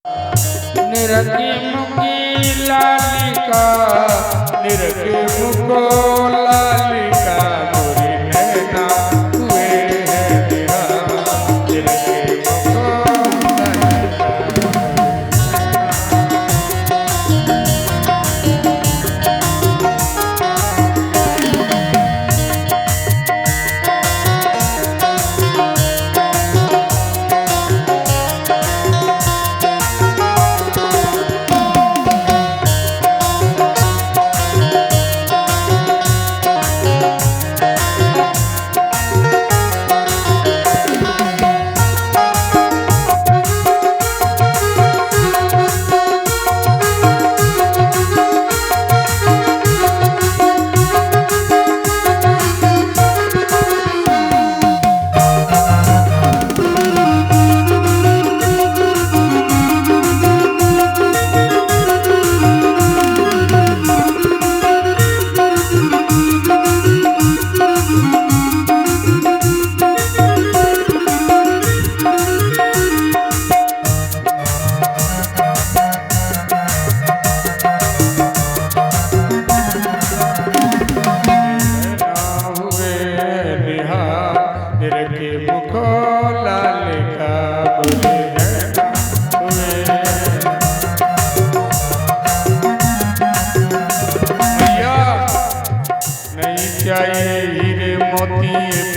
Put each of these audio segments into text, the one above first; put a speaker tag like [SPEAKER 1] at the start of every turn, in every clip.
[SPEAKER 1] निरखी मुखी लालिका निरखी मुखो लालिका गोरी नैना हुए हैं निहाल निरखी मुखो लालिका।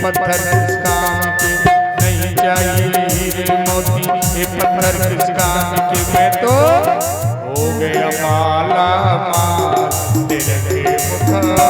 [SPEAKER 1] पत्थर किस काम के नहीं चाहिए हीरे मोती ये पत्थर किस काम के मैं तो हो गया माला माल तेरे मुखला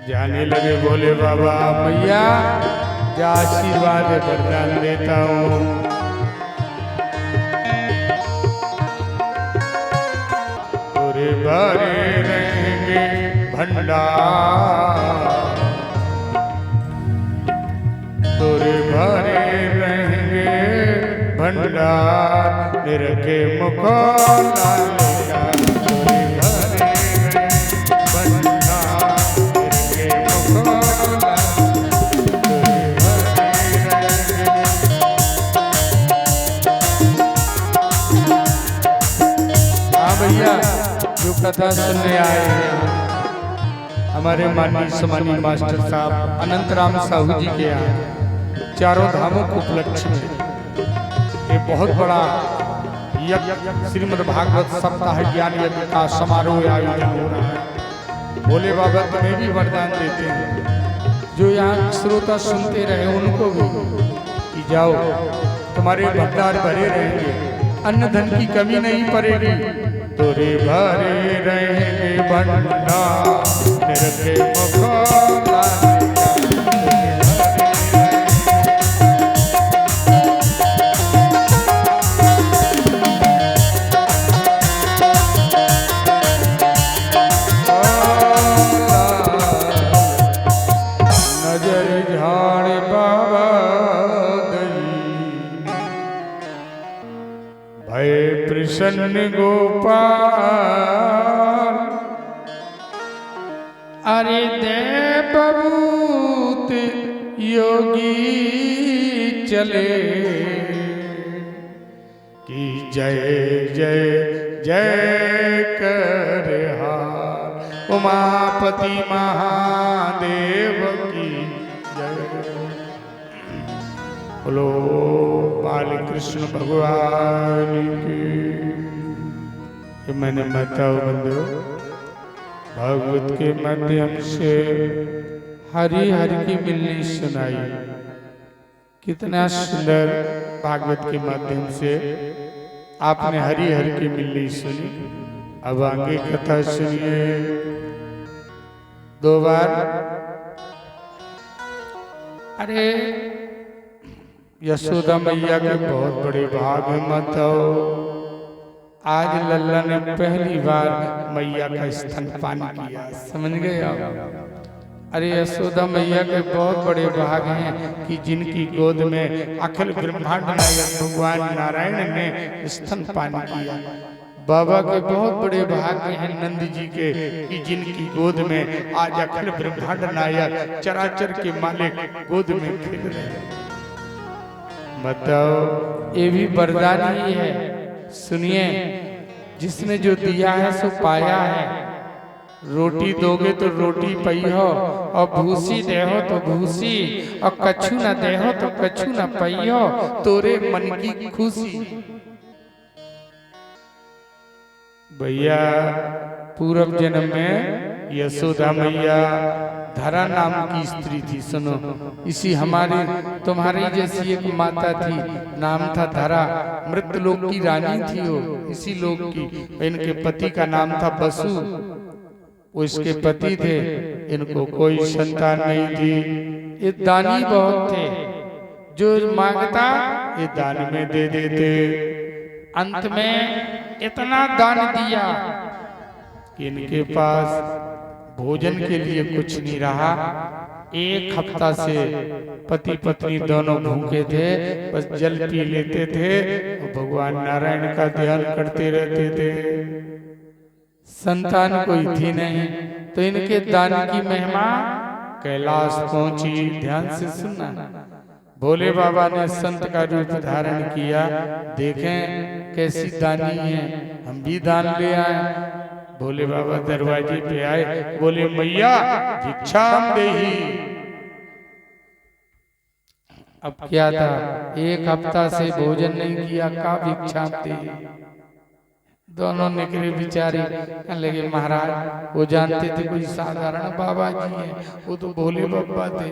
[SPEAKER 1] जाने लगे बोले बाबा मैया जा आशीर्वाद वरदान देता हूँ। पूरे भरे रहेंगे भंडार पूरे भरे रहेंगे भंडार निरखे मुखो लालिका जो कथा सुनने आए हैं हमारे माननीय सम्मानीय मास्टर साहब अनंत राम साहू जी के यहाँ चारों धामों को उपलक्ष्य में ये बहुत बड़ा श्रीमद् भागवत सप्ताह ज्ञान यज्ञ का समारोह आयोजन हो रहा है। भोले बाबा तुम्हें भी वरदान देते हैं जो यहाँ श्रोता सुनते रहे उनको भी कि जाओ तुम्हारे भंडार भरे रहेंगे अन्न धन की कमी नहीं पड़ेगी तोरे भरे रहेंगे भंडार निरखे मुखो लालिका नजर झाड़ बाबा भय प्रसन्न गोपाल अरे दे बबूत योगी चले कि जय जय जय कर हार उमापति महादेव की जय। बोलो बाल कृष्ण भगवान की। कि मैंने बताओ बंधु, भागवत के माध्यम से हरि हरि की मिलनी सुनाई। कितना सुंदर भागवत के माध्यम से आपने हरि हरि की मिलनी सुनी। अब आगे कथा सुनिए। 2 बार अरे यशोदा मैया के बहुत बड़े भाग में मत हो। आज लल्ला ने पहली बार मैया का स्तनपान किया, समझ गए आप। अरे यशोदा मैया के बहुत बड़े भाग हैं कि जिनकी गोद में अखिल ब्रह्मांड नायक भगवान नारायण ने स्तनपान किया। बाबा के बहुत बड़े भाग हैं नंद जी के कि जिनकी गोद में आज अखिल ब्रह्मांड नायक चराचर के मालिक गोद में खेल रहे हैं। बताओ, ये भी वरदान ही है। सुनिए, जिसने जो दिया है सो पाया है। रोटी दोगे तो रोटी पई हो, और भूसी दे हो तो भूसी, और कछु न दे हो तो कछु न पई हो, तोरे मन की खुशी। भैया पूर्व जन्म में यशोदा मैया धरा नाम की स्त्री थी। सुनो, इसी हमारे तुम्हारी जैसी एक माता थी, नाम था धरा। मृतलोक की रानी थी वो, इसी लोक की। इनके पति का नाम था बसु, वो इसके पति थे। इनको कोई संतान नहीं थी। ये दानी बहुत थे, जो मांगता ये दान में दे देते। अंत में इतना दान दिया कि इनके पास भोजन के लिए कुछ नहीं रहा। 1 हफ्ता से पति पत्नी दोनों भूखे थे, बस जल पी लेते थे और भगवान नारायण का ध्यान करते रहते थे। संतान कोई थी नहीं, तो इनके दान की महिमा कैलाश पहुंची। ध्यान से सुनना। भोले बाबा ने संत का रूप धारण किया। देखें कैसी दानी है, हम भी दान ले आए। भोले बाबा दरवाजे पे आए, बोले मैया भिक्षाम देही। अब क्या था, 1 हफ्ता से भोजन नहीं किया, का भिक्षाम देही। दोनों निकले बेचारे, लगे महाराज वो जानते थे कोई साधारण बाबा जी है, वो तो भोले बाबा थे।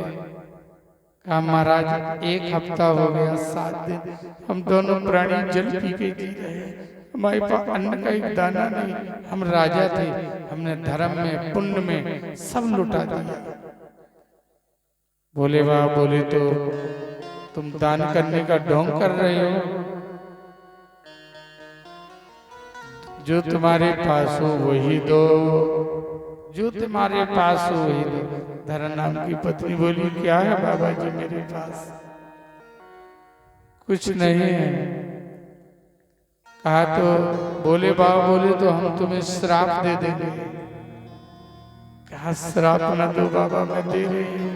[SPEAKER 1] कहा महाराज 1 हफ्ता हो गया, 7 दिन हम दोनों प्राणी जल पी के जी रहे हैं, हमारे पास अन्न का एक दाना नहीं। हम राजा थे, हमने धर्म में पुण्य में सब लुटा दिया। बोले वाह, बोले तो तुम दान करने का ढोंग कर रहे हो। जो तुम्हारे पास हो वही दो, जो तुम्हारे पास हो वही दो। धरा नाम की पत्नी बोली, क्या है बाबा जी मेरे पास? कुछ नहीं है। कहा तो बोले बाबा, बोले तो हम तुम्हें श्राप दे देंगे। कहा श्राप न दो बाबा, मैं दे रही हूँ।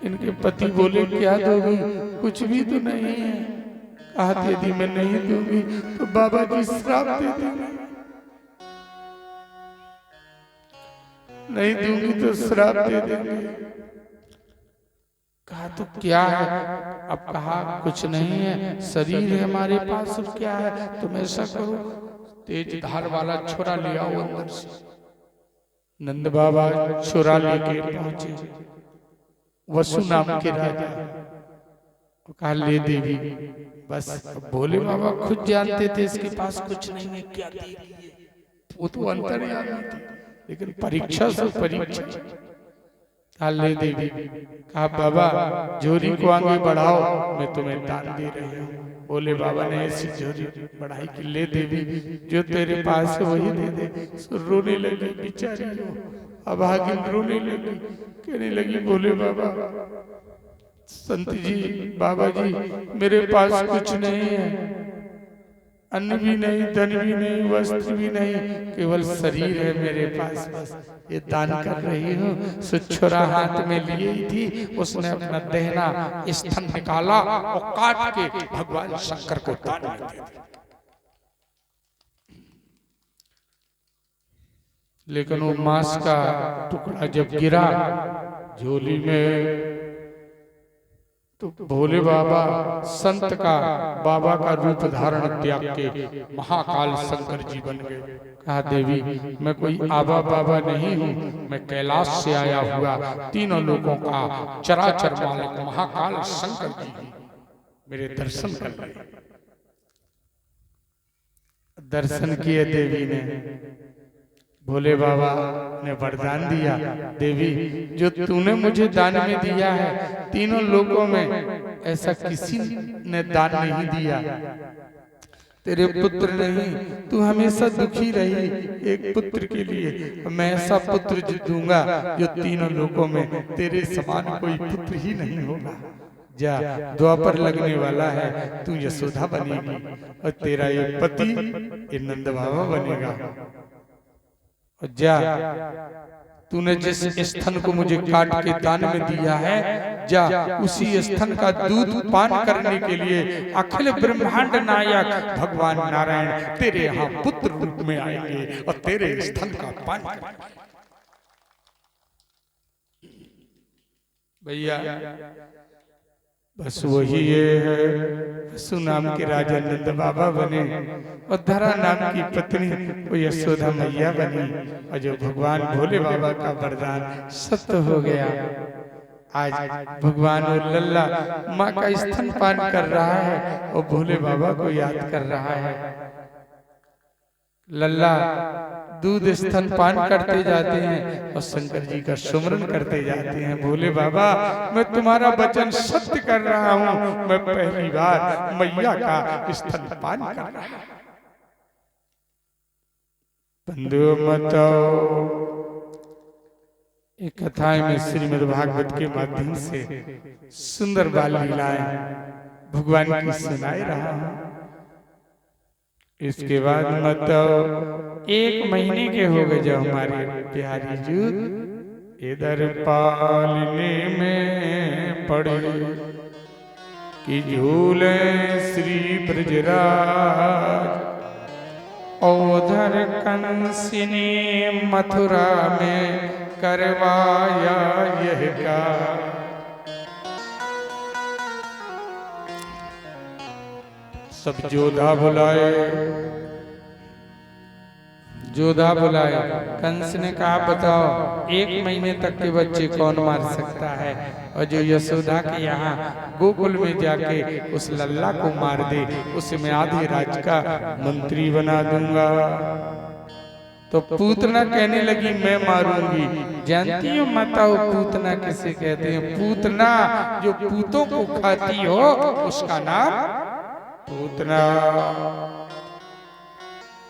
[SPEAKER 1] इनके पति बोले क्या दोगी? कुछ भी तो नहीं है। कहा यदि मैं नहीं दूंगी तो बाबा जी श्राप दे देंगे, नहीं दूंगी तो श्राप दे देंगे। कहा तो क्या है? अब कहा कुछ नहीं है, शरीर है हमारे पास, और क्या है? तुम ऐसा करो, तेज धार वाला छोरा ले आओ अंदर से। नंद बाबा छोरा लेके पहुंचे। वसु नाम के राजा। कहा ले देवी। बस भोले बाबा खुद जानते थे इसके पास कुछ नहीं है, क्या देगी? वो तो अंतर्यामी थे, लेकिन परीक्षा से परीक्षा। ले देवी। कहा बाबा जोरी को आगे बढ़ाओ, मैं तुम्हें दान दे रही हूँ। बोले बाबा ने ऐसी जोरी बढ़ाई कि ले देवी, जो तेरे पास है वही दे दे। रोने लगी बेचारी, अभागिन रोने लगी, कहने लगी बोले बाबा, संत जी, बाबा जी, मेरे पास कुछ नहीं है, अन्न भी नहीं, धन भी नहीं, वस्त्र भी नहीं, केवल शरीर है मेरे पास। बस ये दान कर रही हूँ। सुछुरा हाथ में लिए थी, उसने अपना दहना स्तन निकाला और काट के भगवान शंकर को दान में दे दिया। लेकिन वो मांस का टुकड़ा जब गिरा झोली में तो भोले बाबा संत का बाबा का रूप धारण त्याग के महाकाल शंकर जी बन गए। कहा देवी मैं कोई आबा बाबा नहीं हूँ, मैं कैलाश से आया हुआ तीनों लोगों का चराचर मालिक महाकाल शंकर जी हूँ, मेरे दर्शन कर ले। दर्शन किए देवी ने। भोले बाबा ने वरदान दिया, देवी जो तूने मुझे दान में दिया है तीनों लोगों में ऐसा किसी ने दान नहीं दिया। तेरे पुत्र नहीं, तू हमेशा दुखी रही एक पुत्र के लिए, मैं ऐसा पुत्र जो दूंगा जो तीनों लोगों में तेरे समान कोई पुत्र ही नहीं होगा। जा द्वापर लगने वाला है, तू यशोदा बनेगी और तेरा ये पति ये नंद बाबा बनेगा। और जा तूने जिस स्तन को मुझे काट के दान में दिया है, जा उसी स्तन का दूध पान करने के लिए अखिल ब्रह्मांड नायक भगवान नारायण तेरे यहाँ पुत्र रूप में आएंगे और तेरे स्तन का पान करेंगे। भैया बस वही ये है, वसु नाम के राजा नंद बाबा बने और धरा नाम की पत्नी वो यशोदा मैया बनी और जो भगवान भोले बाबा का वरदान सत्य हो गया। आज भगवान और लल्ला माँ का स्तन पान कर रहा है और भोले बाबा को याद कर रहा है। लल्ला दूध स्तन पान करते जाते हैं और शंकर जी का सुमरन करते जाते हैं। भोले बाबा मैं तुम्हारा वचन सत्य कर रहा हूँ, मैं पहली बार मैया का स्तन पान कर रहा हूँ। बंधुओं बताओ, एक कथाएं में श्रीमद् भागवत के माध्यम से सुंदर बाल लीलाएं भगवान की सुनाई रहा हूँ। इसके बाद मतलब 1 महीने के हो गए जब हमारे प्यारी जूत इधर पालने में पड़े कि झूले श्री ब्रजराज, उधर कंस ने मथुरा में करवाया यह का। सब जोधा बुलाए, जोधा बुलाए। कंस ने कहा बताओ 1 महीने तक के बच्चे कौन मार सकता है, और जो यशोदा के यहाँ गोकुल में जाके उस लल्ला को मार दे उसे मैं आधे राज्य का मंत्री बना दूंगा। तो पूतना कहने लगी मैं मारूंगी। जानती हो माताओं पूतना किसे कहते हैं? पूतना जो पूतों को खाती हो उसका नाम पूतना।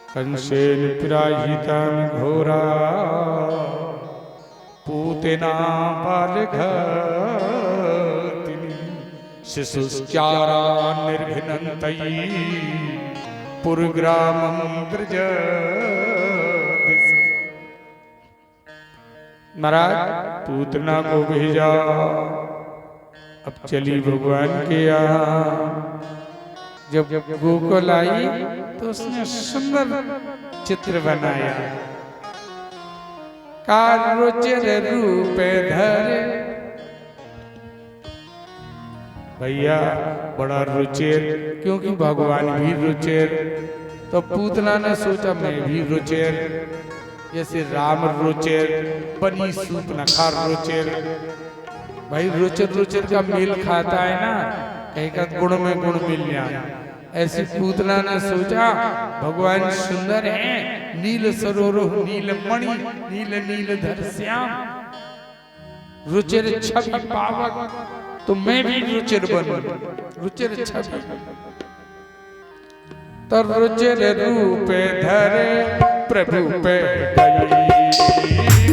[SPEAKER 1] कंसेन पिराहितं घोरा पूतना बालघातिनी, शिशुश्चारा निर्घ्नन्तयी पुरग्रामं व्रजति। महाराज पूतना को भेजा। अब चली भगवान के यहाँ। जब गोकुल आई तो उसने सुंदर चित्र बनाया। कार रुचिर रूप धरे, भैया बड़ा रुचिर, क्योंकि भगवान भी रुचिर। तो पूतना ने सोचा मैं भी रुचिर, जैसे राम रुचिर बनी सूर्पनखा रुचिर। भाई रुचिर रुचिर का मेल खाता है ना, कहीं का गुण में गुण मिल जाए। ऐसी पूतना ने सोचा भगवान सुंदर हैं, नील सरोरुह नील मणि नील नीलधर श्याम, रुचिर छवि पावक, तो मैं भी रुचिर बनूं, रुचिर छवि। तो रुचिर रूप धरे प्रभु पे गई,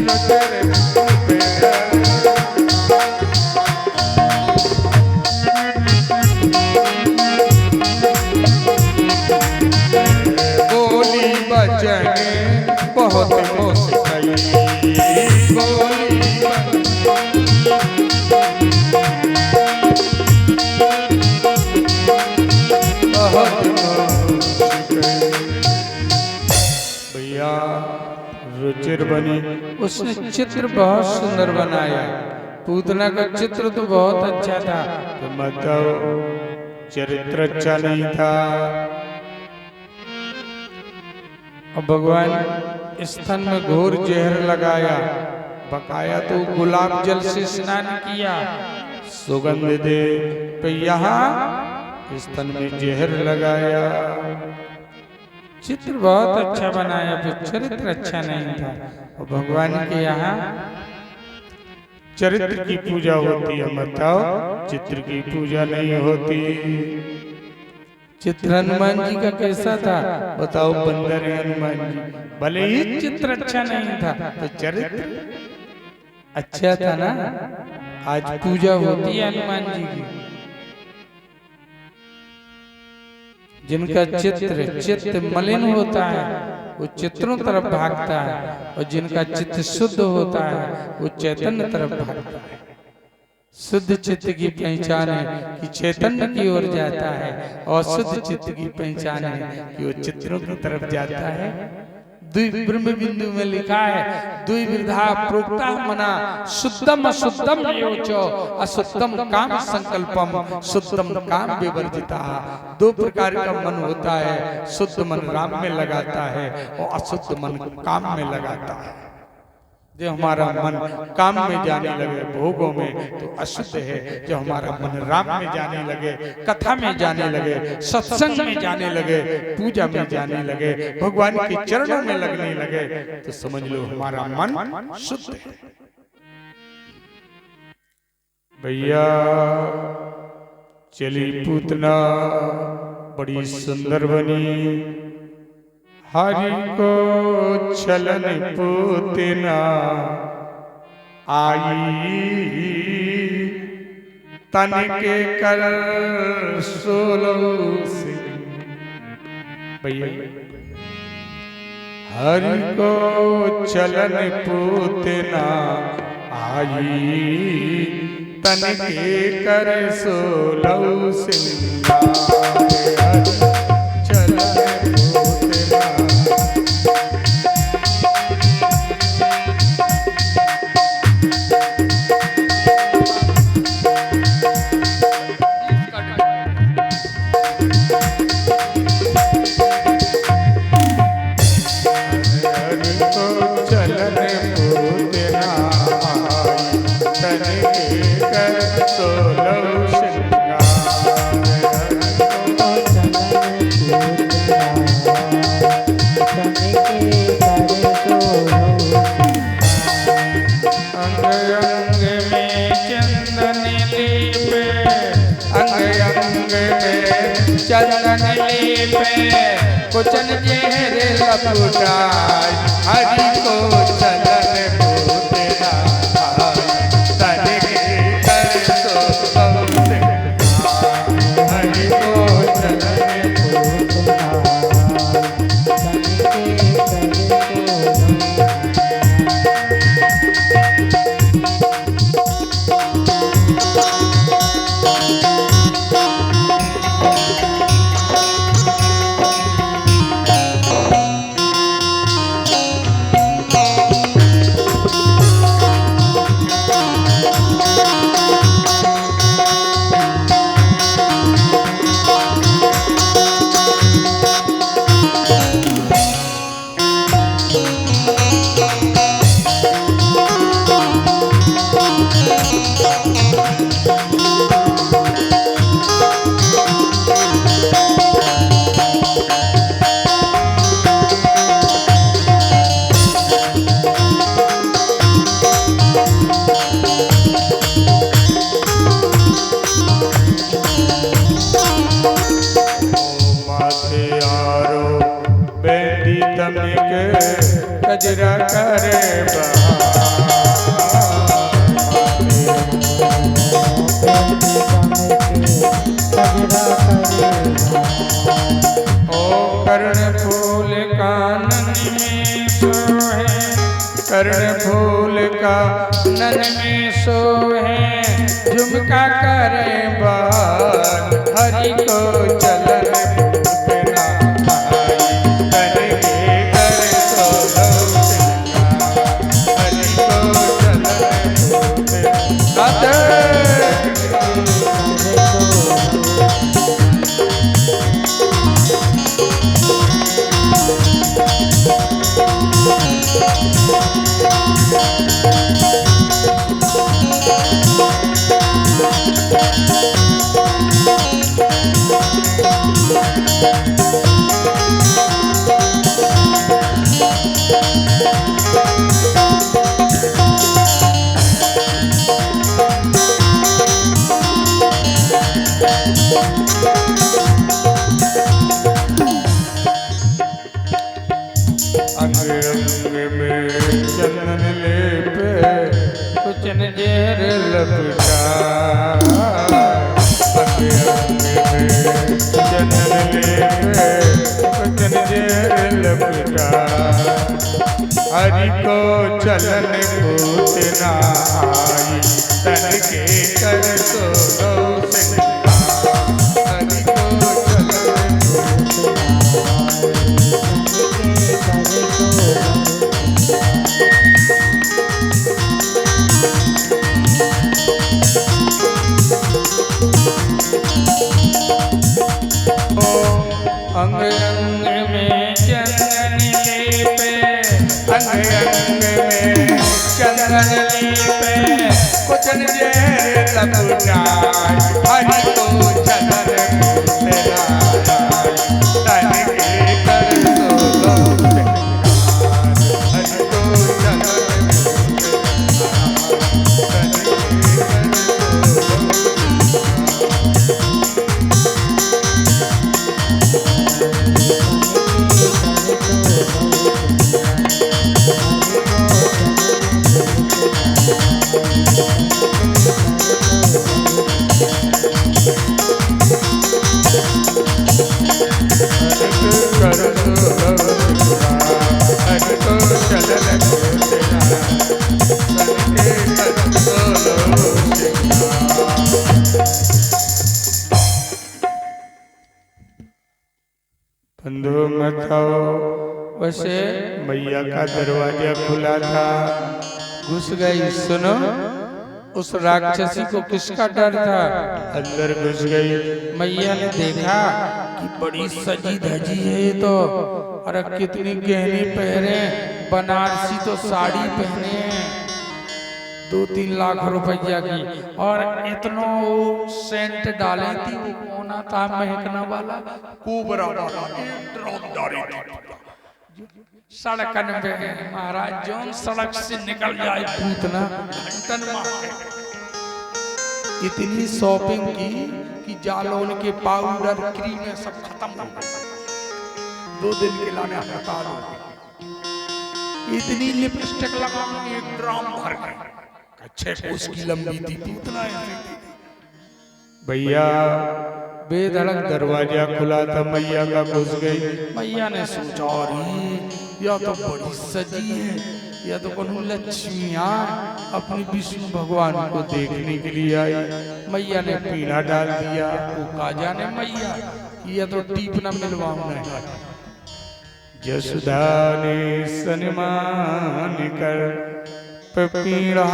[SPEAKER 1] रुचिर रूप धरे बहुत मुस्काई, बोली बहुत मुस्काई। भैया रुचिर बनी। उसने चित्र बहुत सुंदर बनाया। पूतना का चित्र तो बहुत अच्छा था, तो मतलब चरित्र अच्छा नहीं था। और भगवान स्तन में घोर जहर लगाया, बकाया तो गुलाब जल से स्नान किया, सुगंध दे तो यहाँ स्तन में जहर लगाया। चित्र बहुत अच्छा बनाया, फिर चरित्र अच्छा नहीं था। और भगवान के यहाँ चरित्र की पूजा होती है, बताओ चित्र की पूजा नहीं होती। चित्र हनुमान जी का कैसा था बताओ, बंदर है हनुमान जी, भले ही चित्र अच्छा नहीं था तो चरित्र अच्छा था ना। आज पूजा होती है हनुमान जी की। जिनका चित्त मलिन होता है वो चित्रों तरफ भागता है, और जिनका चित्त शुद्ध होता है वो चैतन्य तरफ भागता है। शुद्ध चित्त की पहचान है कि चैतन्य की ओर जाता है, और शुद्ध चित्त की पहचान है कि वो चित्रों की तरफ जाता है। द्वि ब्रह्म बिंदु में लिखा है, द्विविधा प्रोक्ता मना शुद्धम अशुद्धम योचो अशुद्धम काम संकल्पम शुद्धम काम विवर्जिता। दो प्रकार का मन होता है, शुद्ध मन राम में लगाता है और अशुद्ध मन काम में लगाता है। जो हमारा मन काम में जाने लगे भोगों में तो अशुद्ध है। जो हमारा मन राम में जाने लगे, कथा में जाने लगे, सत्संग में जाने लगे, पूजा में जाने लगे, भगवान के चरणों में लगने लगे, तो समझ लो हमारा मन शुद्ध है। भैया चली पूतना बड़ी सुंदर बनी, हरि को छलन पूतना आई, तन के कर सोलो सिंह। भैया हरि को छलन पूतना आई, तन के कर सोलो सिंह। चंदन लेपे कुचन चेहरे लपटाई, हरि को चलन पूतना तन के कर सोलो सिंह। हरि को चलन पूतना कजरा करे ओ कर्ण फूल कानन में सोहे, कर्ण फूल का नन में सोहे, झुमका करे बाल हरि को चलन पूतना आई, तन के कर सोलो हरि को चलन पूतना आई तन के कर सो हरि को चलन अंग अंग में चंदन लेपे अंग अंग में चंदन लेपे कुछ जेर लपटाए हरि को चंदन पूतना तन के कर सो हरि को चंदन बंधु मथाओ वैसे मैया का दरवाजा खुला था, घुस गई। सुनो, उस राक्षसी को किसका डर था? अंदर घुस गई। मैया ने देखा कि बड़ी सजी धजी है ये तो, अरे कितनी गहनी पहने, बनारसी तो साड़ी पहने 2-3 लाख रुपया की, और इतनो सेंट डाले थी। वो कोना था महकना वाला, कुबरा वाला, सड़कन पे महाराज जोन सड़क से निकल जाए पूतना घंटन मारे। इतनी शॉपिंग की कि जालोन के पाउडर क्रीम सब खत्म हो गए, 2 दिन के लाने हड़ताल हो गई। इतनी लिपस्टिक लगा 1 ड्राम भर गए, अच्छे उसकी लंबी थी पूतना ऐसी थी। भैया बेधड़क दरवाजा खुला था, मैया का घुस गई। मैया ने सोचा अरे या तो बड़ी सजी है, या तो कोनो लक्ष्मियां अपनी विष्णु भगवान को देखने के लिए आई। मैया ने पीढ़ा डाल दिया। वो का जाने मैया या तो टीप न मिलवाऊं नहीं। जसुदा ने सन्मान कर पीढ़ा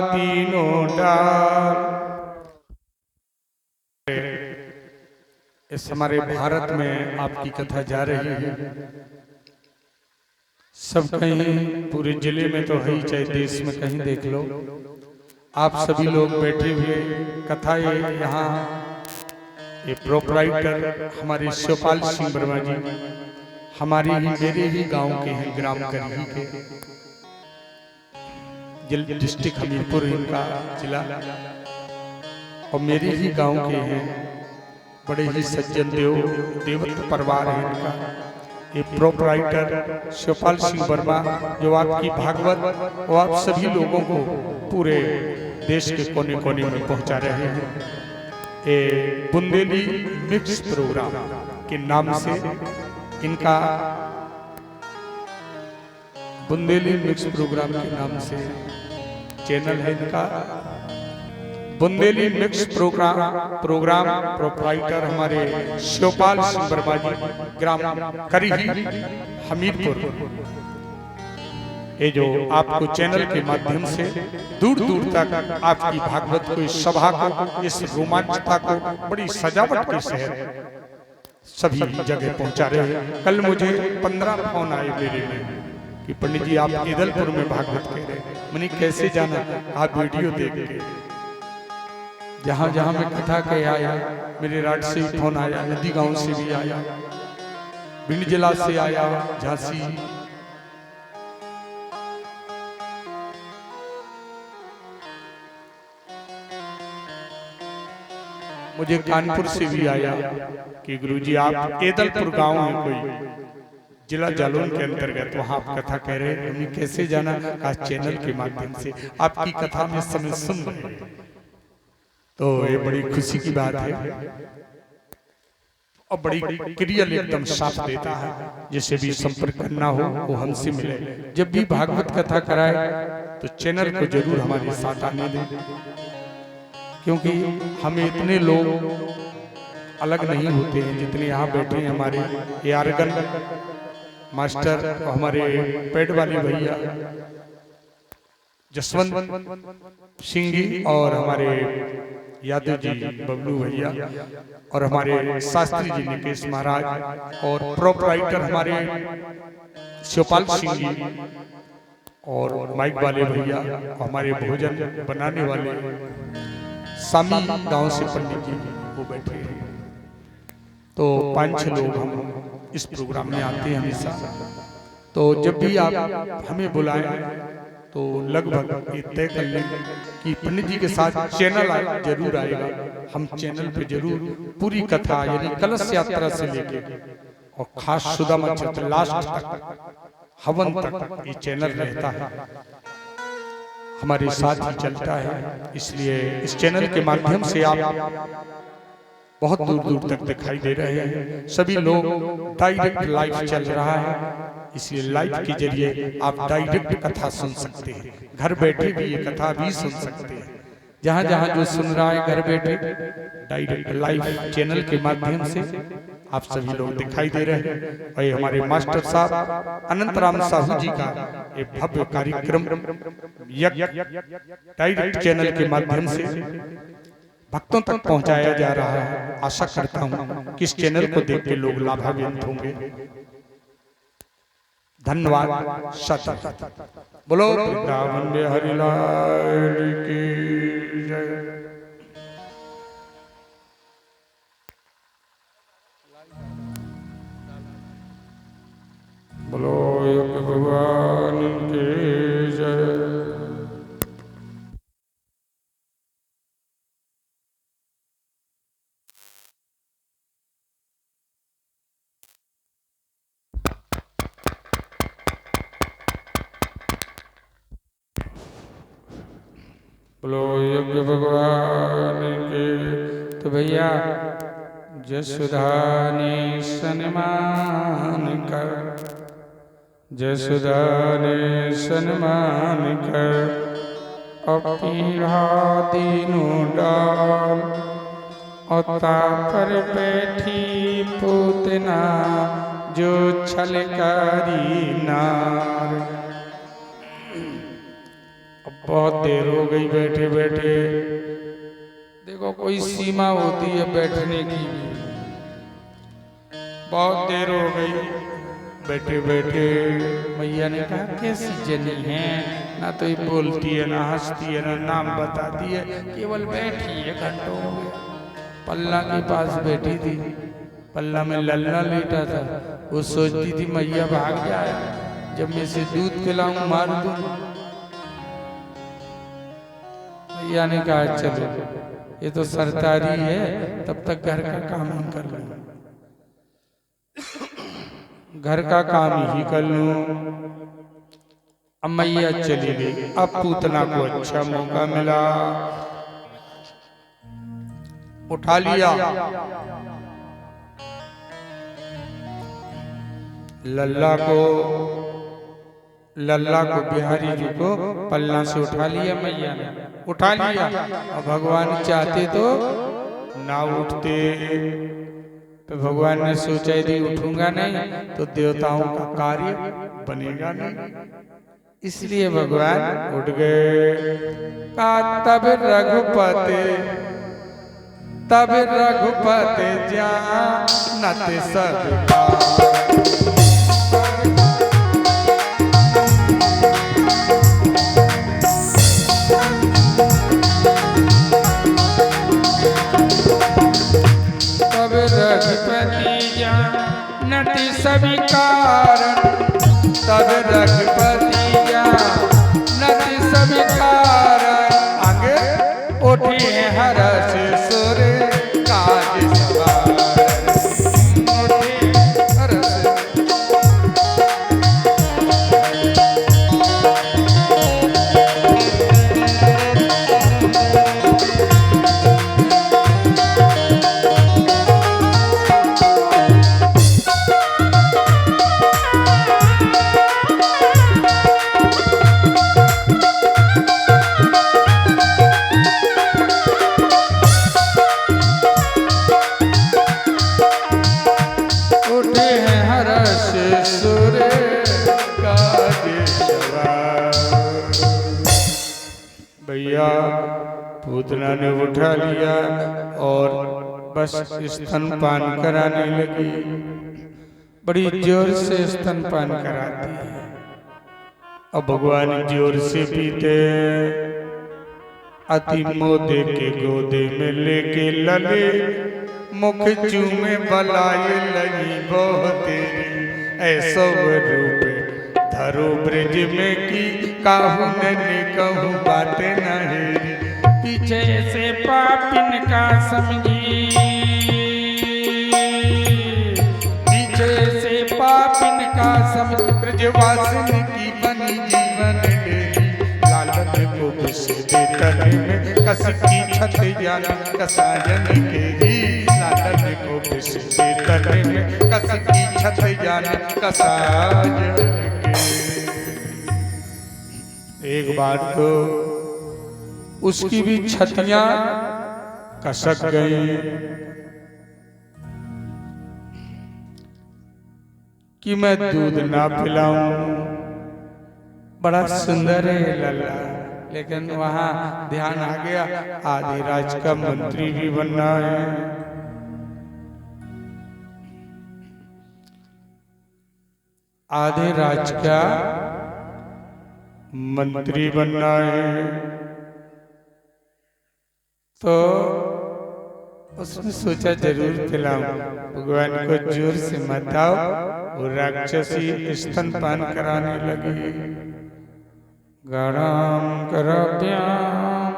[SPEAKER 1] तीनों डाल। इस हमारे भारत में आपकी कथा जा रही है, सब कहीं पूरे जिले में तो है ही, चाहे देश में कहीं देख लो। आप सभी लोग बैठे हुए कथा यहाँ ये प्रोपराइटर हमारे शिवपाल सिंह वर्मा जी हमारी ही मेरे ही गांव के हैं, ग्राम करही के, डिस्ट्रिक्ट हमीरपुर इनका जिला, और मेरे ही गांव के हैं। बड़े ही सज्जन देवत परिवार है इनका। ये प्रोपराइटर शिवपाल सिंह वर्मा जो आपकी भागवत वो आप सभी लोगों को पूरे देश के कोने कोने में पहुंचा रहे हैं। ये बुंदेली मिक्स प्रोग्राम के नाम से इनका, बुंदेली मिक्स प्रोग्राम के नाम से चैनल है इनका। बुंदेली मिक्स प्रोग्राम प्रोपराइटर हमारे शिवपाल सिंह वर्मा जी, ग्राम करही हमीरपुर। ये जो आपको चैनल के माध्यम से दूर दूर तक आपकी भागवत को, इस सभा को, इस रोमांचता को बड़ी सजावट के शहर सभी जगह पहुंचा रहे हैं। कल मुझे 15 फोन आए मेरे में कि पंडित जी आप ईदलपुर में भागवत कह रहे हैं। मैंने कैसे जाना? आप वीडियो देख के। जहां जहां मैं कथा कह आया, मेरे राट से भी फोन आया, नदी गांव से भी आया, भिंड जिला से आया, झांसी, मुझे कानपुर से भी आया कि गुरुजी आप ईदलपुर गांव में कोई जिला जालौन के अंतर्गत वहां आप कथा कह रहे हैं। हमने कैसे जाना? आज चैनल के माध्यम से आपकी कथा में समय सुन रहे हैं, तो ये बड़ी खुशी की बात है और बड़ी क्रियल एकदम साफ देता है। जैसे भी संपर्क करना हो वो हमसे मिले। जब भी भागवत कथा कराए तो चैनल को जरूर हमारे साथ आने दें, क्योंकि हमें इतने लोग अलग नहीं होते हैं जितने यहाँ बैठे हैं। हमारे यारगन मास्टर, हमारे पेट वाले भैया जसवंत सिंह जी और हमारे यादव जी बबलू भैया और हमारे शास्त्री जी निकेश महाराज और प्रोपराइटर हमारे शिवपाल सिंह जी और माइक वाले भैया, हमारे भोजन बनाने वाले सामी गांव से पंडित जी वो बैठे हैं। तो 5-6 लोग हम इस प्रोग्राम में आते हैं हमेशा। तो जब भी आप हमें बुलाएं तो लगभग ये तय कर लें कि पंडित जी के साथ चैनल जरूर आएगा। हम चैनल पे जरूर पूरी कथा यानी कलश यात्रा से लेके और खास सुदामा चरित्र लास्ट तक, हवन तक ये चैनल रहता है, हमारे साथ ही चलता है। इसलिए इस चैनल के माध्यम से आप बहुत दूर दूर तक दिखाई दे रहे हैं। सभी लोग डायरेक्ट लाइव चल रहा है, इसलिए लाइव के जरिए आप डायरेक्ट कथा सुन सकते हैं। घर बैठे भी ये कथा भी सुन सकते हैं। जहां जहां जो सुन रहा है घर बैठे डायरेक्ट लाइव चैनल के माध्यम से आप सभी लोग दिखाई दे रहे हैं। और ये हमारे मास्टर साहब अनंतराम साहू जी का ये भव्य कार्यक्रम डायरेक्ट चैनल के माध्यम से भक्तों तक पहुंचाया जा रहा है। आशा करता हूं कि इस चैनल को देख के लोग लाभान्वित होंगे। धन्यवाद। सत बोलो वृंदावन बिहारी लाल की जय। बोलो एक भगवान की जय। बोलो यज्ञ भगवान के। तो भैया जसुधा ने सन्मान कर, जसुधा ने सन्मान कर, अपीढ़ा तीनों डाल औता पर बैठी पूतना जो छलकारी नार। बहुत देर हो गई बैठे बैठे। देखो कोई सीमा होती है बैठने की भी। बहुत देर हो गई बैठे बैठे। मैया ने कहा कैसी जनी है, ना तो ये बोलती है, ना हंसती है, ना नाम बताती है, केवल बैठी है। घंटों हो गए। पल्ला के पास बैठी थी, पल्ला में लल्ला लेटा था। वो सोचती थी मैया भाग जाए, जब मैं इसे दूध पिलाऊं मार दूं। मैया ने कहा चलो ये तो सरदारी है, तब तक घर का काम ही कर लूं, घर का काम ही कर लूं। अब मैया चली गई। अब पूतना को अच्छा मौका मिला, उठा लिया लल्ला को, लल्ला को बिहारी जी को पल्ला से उठा लिया मैया ने, उठा लिया। और भगवान चाहते तो ना उठते, तो भगवान ने सोचा यदि उठूंगा नहीं तो देवताओं का कार्य बनेगा नहीं, इसलिए भगवान उठ गए। तब रघुपति, तब रघुपति जानत सब भैया पूतना ने उठा लिया और बस स्तनपान कराने लगी। बड़ी जोर से स्तनपान कराती है। अब भगवान जोर से पीते, अति मोदे के गोदे में लेके लले, मुख चूमे बलाए लगी बहुत तेरी। ऐसा रूप धरो ब्रज में की काहू ने कहूँ बातें नहीं। पीछे से पापिन का समझी, पीछे से पापिन का समझ, ब्रजवासिनी की बनी जीवन डेरी। लालन को विष दे तने में कस की छत जान कसायन केरी। लालन को विष दे तने में कस की छत जान कसायन केरी। एक बार तो उसकी भी छतियां कसक गई कि मैं दूध ना पिलाऊं। बड़ा सुंदर है लल्ला, लेकिन वहां ध्यान आ गया आदि राज का मंत्री भी बनना है। आधे राज का मंत्री बनना है, तो उसने सोचा जरूर पिलाऊं। भगवान को जोर से मताओ, वो राक्षसी स्तनपान कराने लगी। गणम करप्याम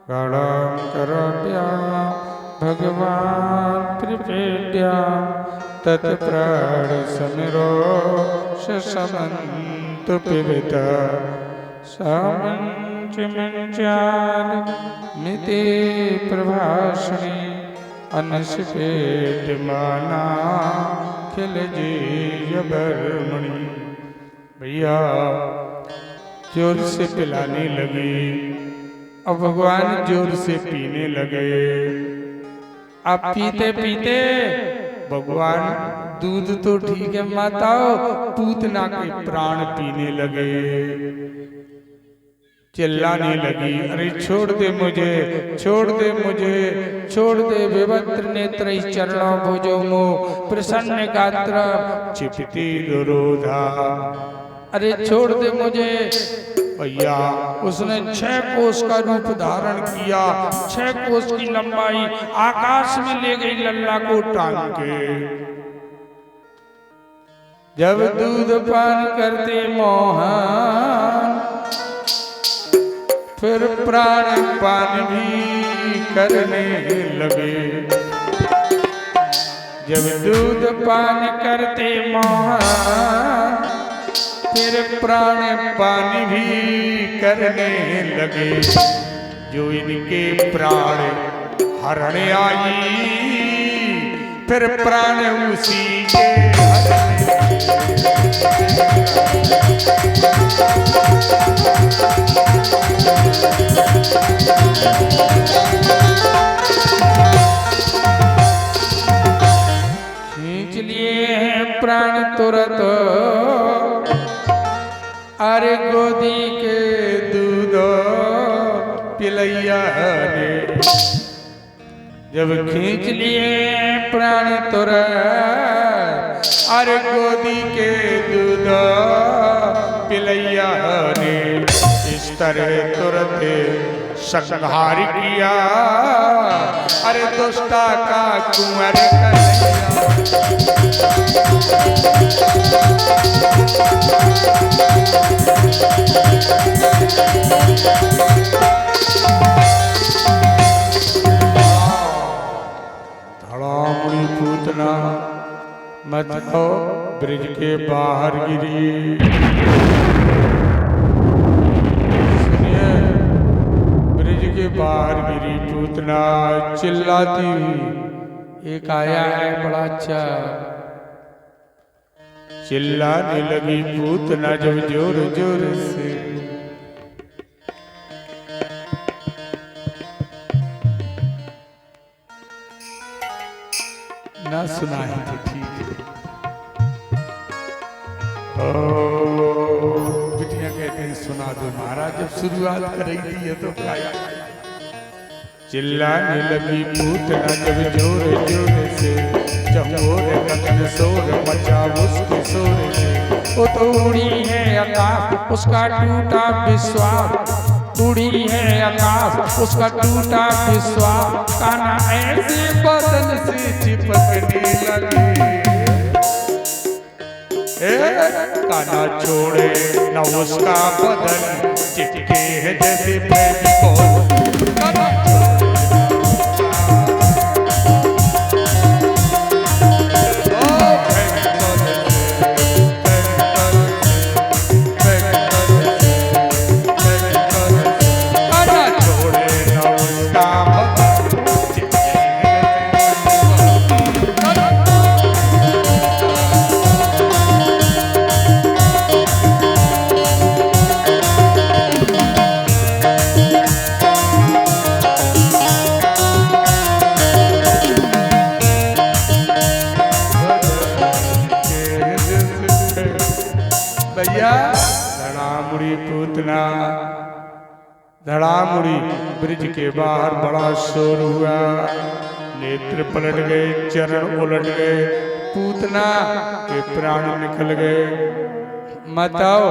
[SPEAKER 1] गणम करप्याम भगवान त्रिपेड्याम तत्प्राण समिरो समन्तु पिबता सामंच मंचाल मिते प्रभाषणे अनस्पेट माना खिल जी बरमणि। भैया जोर से पिलाने लगी। अब भगवान जोर से पीने लगे। अब पीते पीते भगवान दूध तो ठीक है माताओ, पूतना के प्राण पीने लगे। चिल्लाने लगी, अरे छोड़ दे मुझे, छोड़ दे मुझे, छोड़ दे। विवत्र नेत्र चरणों भुजो मो प्रसन्न गात्र चिपति दुरोधा। अरे छोड़ दे मुझे। भैया उसने 6 कोस का रूप धारण किया, 6 कोस की लंबाई, आकाश में ले गई लल्ला को टांग के। जब दूध पान करते मोहन, फिर प्राण पान भी करने लगे। जब दूध पान करते मोहन, फिर प्राण पान भी करने लगे। जो इनके प्राण हरण आई, फिर प्राण उसी के खींच लिए हैं प्राण तुरंत। अरे गोदी के दूध पिलैया ने जब खींच लिए प्राण तुरंत। अरे गोदी के दूध पिलैया ने इस तरह तुरंत संहार किया। अरे दुष्टा का कुंवर धड़ामुड़ी पूतना मत हो ब्रिज के बाहर गिरी। सुनिए, ब्रिज के बाहर गिरी पूतना चिल्लाती हुई। एक आया है बड़ा अच्छा, चिल्लाने लगी पूतना जब जोर जोर से। ना सुना है तो ठीक है। बिटिया कहते हैं सुना दो महाराज, जब शुरुआत कर रही थी ये तो क्या चिल्लाने लगी पूतना जब जोर जोर से, चहोर कतन शोर मचा उसके शोर से। वो तो उड़ी है आकाश उसका टूटा विश्वास, उड़ी है आकाश उसका टूटा विश्वास। कान्हा ऐसे बदन से चिपकने लगे, कान्हा छोड़े न उसका बदन, चिपके है जैसे फेविकोल। धड़ामुड़ी ब्रिज के बाहर बड़ा शोर हुआ, नेत्र पलट गए, चरण उलट गए, पूतना के प्राण निकल गए। माताओ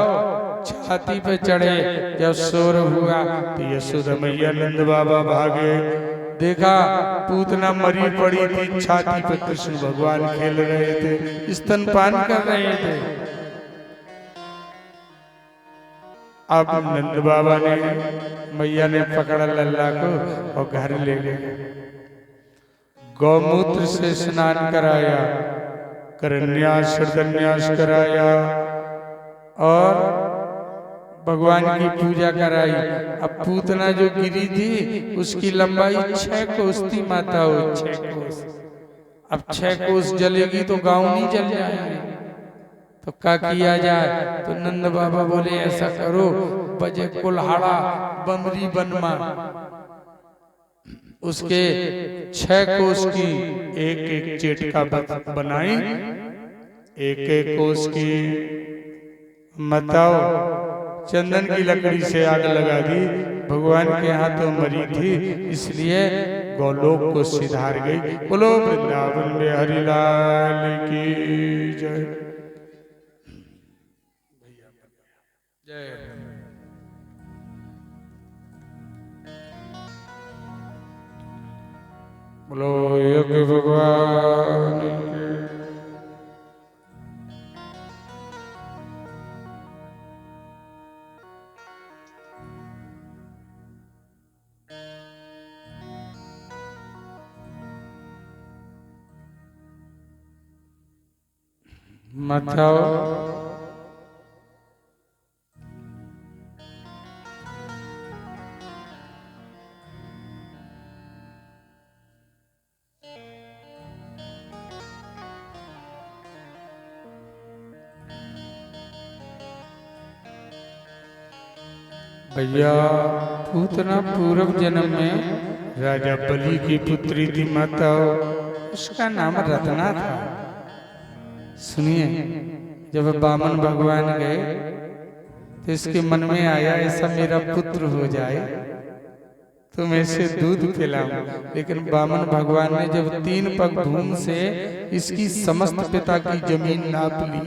[SPEAKER 1] छाती पे चढ़े, जब शोर हुआ तो यशोदा मैया नंद बाबा भागे, देखा पूतना मरी पड़ी थी, छाती पे कृष्ण भगवान खेल रहे थे, स्तनपान कर रहे थे। अब नंद बाबा ने मैया ने पकड़ा लल्ला को और घर ले गए, गौमूत्र से स्नान कराया, करन्यास हृदन्यास कराया और भगवान की पूजा कराई। अब पूतना जो गिरी थी उसकी लंबाई 6 कोस थी माता हो, 6 कोस। अब 6 कोस जलेगी तो गांव नहीं जल जाएंगे, तो क्या किया जाए? तो नंद बाबा बोले ऐसा करो, बजे कुल्हाड़ा बमरी बनमा, उसके 6 कोस की एक एक चेटका बनाई, एक एक कोस की मताओ चंदन की लकड़ी से आग लगा दी। भगवान के हाथों मरी थी, इसलिए गौलोक को सिधार गई। बोलो वृंदावन में हरिलाल की जय। बोलो योगी भगवान की। माताओ भैया पूतना पूर्व जन्म में राजा बलि की पुत्री थी माताओ, उसका नाम रत्ना था। सुनिए, जब बामन भगवान गए तो इसके मन में आया ऐसा मेरा पुत्र हो जाए तो मैं इसे दूध पिलाऊं। लेकिन बामन भगवान ने जब 3 पग भूमि से इसकी समस्त पिता की जमीन नाप ली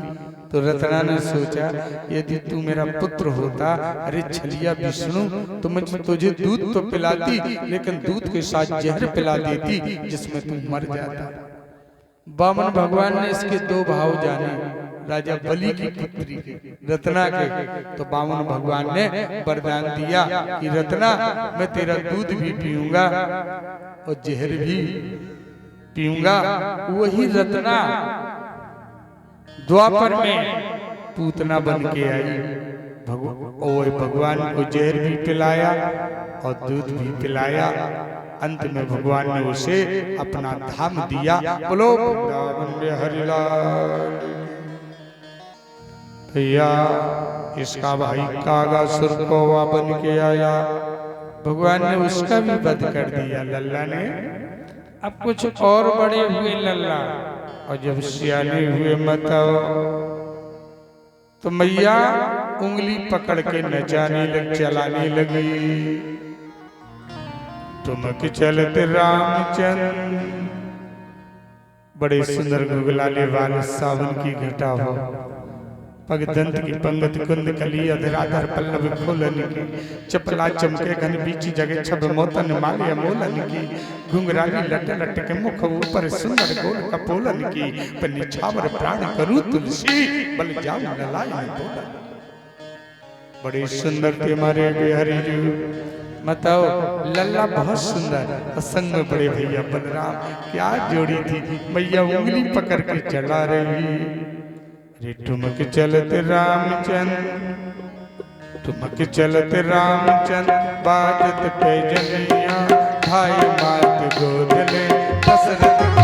[SPEAKER 1] तो रत्ना ने सोचा यदि तू मेरा पुत्र होता, अरे छलिया विष्णु, तो मैं तुझे दूध तो पिलाती लेकिन दूध के साथ जहर पिला देती जिसमें तू मर जाता। बामन भगवान ने इसके 2 भाव जाने, राजा बलि की पुत्री रत्ना के। तो बामन भगवान ने वरदान दिया कि रत्ना मैं तेरा दूध भी पीऊंगा और जहर भी पीऊंगा। वही रत्ना द्वापर में पूतना बन के आई, भगवान को जहर भी पिलाया और दूध भी पिलाया। अंत में भगवान ने उसे अपना धाम दिया। बोलो वृंदावन में हरिलाल। भैया इसका भाई कागासुर कौवा बन के आया, भगवान ने उसका भी वध कर दिया लल्ला ने। अब कुछ और बड़े हुए लल्ला, और जब सियाने हुए माताओ तो मैया उंगली पकड़ के नचाने लग चलाने लगी। ठुमक चलते रामचंद्र, बड़े सुंदर गुगलाले वाले सावन की घटा हो, पगदंत की पंगत कुंद कली अधराधर पल्लव खोलन की, चपला चमके घन बीची जगह छब मोतन माले अमोलन की, घुंघराली लट लट के मुख ऊपर सुंदर गोल कपोलन की, पर निछावर प्राण करूं तुलसी बल जाऊं ललायन बोलन। बड़े सुंदर थे हमारे बिहारी जी, बताओ लल्ला बहुत सुंदर, संग में बड़े भैया बलराम, क्या जोड़ी थी। भैया उंगली पकड़ के चला रही, रे ठुमक चलते रामचंद्र, ठुमक चलते रामचंद्र, बाजत पैजनिया, भाई मात गोदले दशरथ की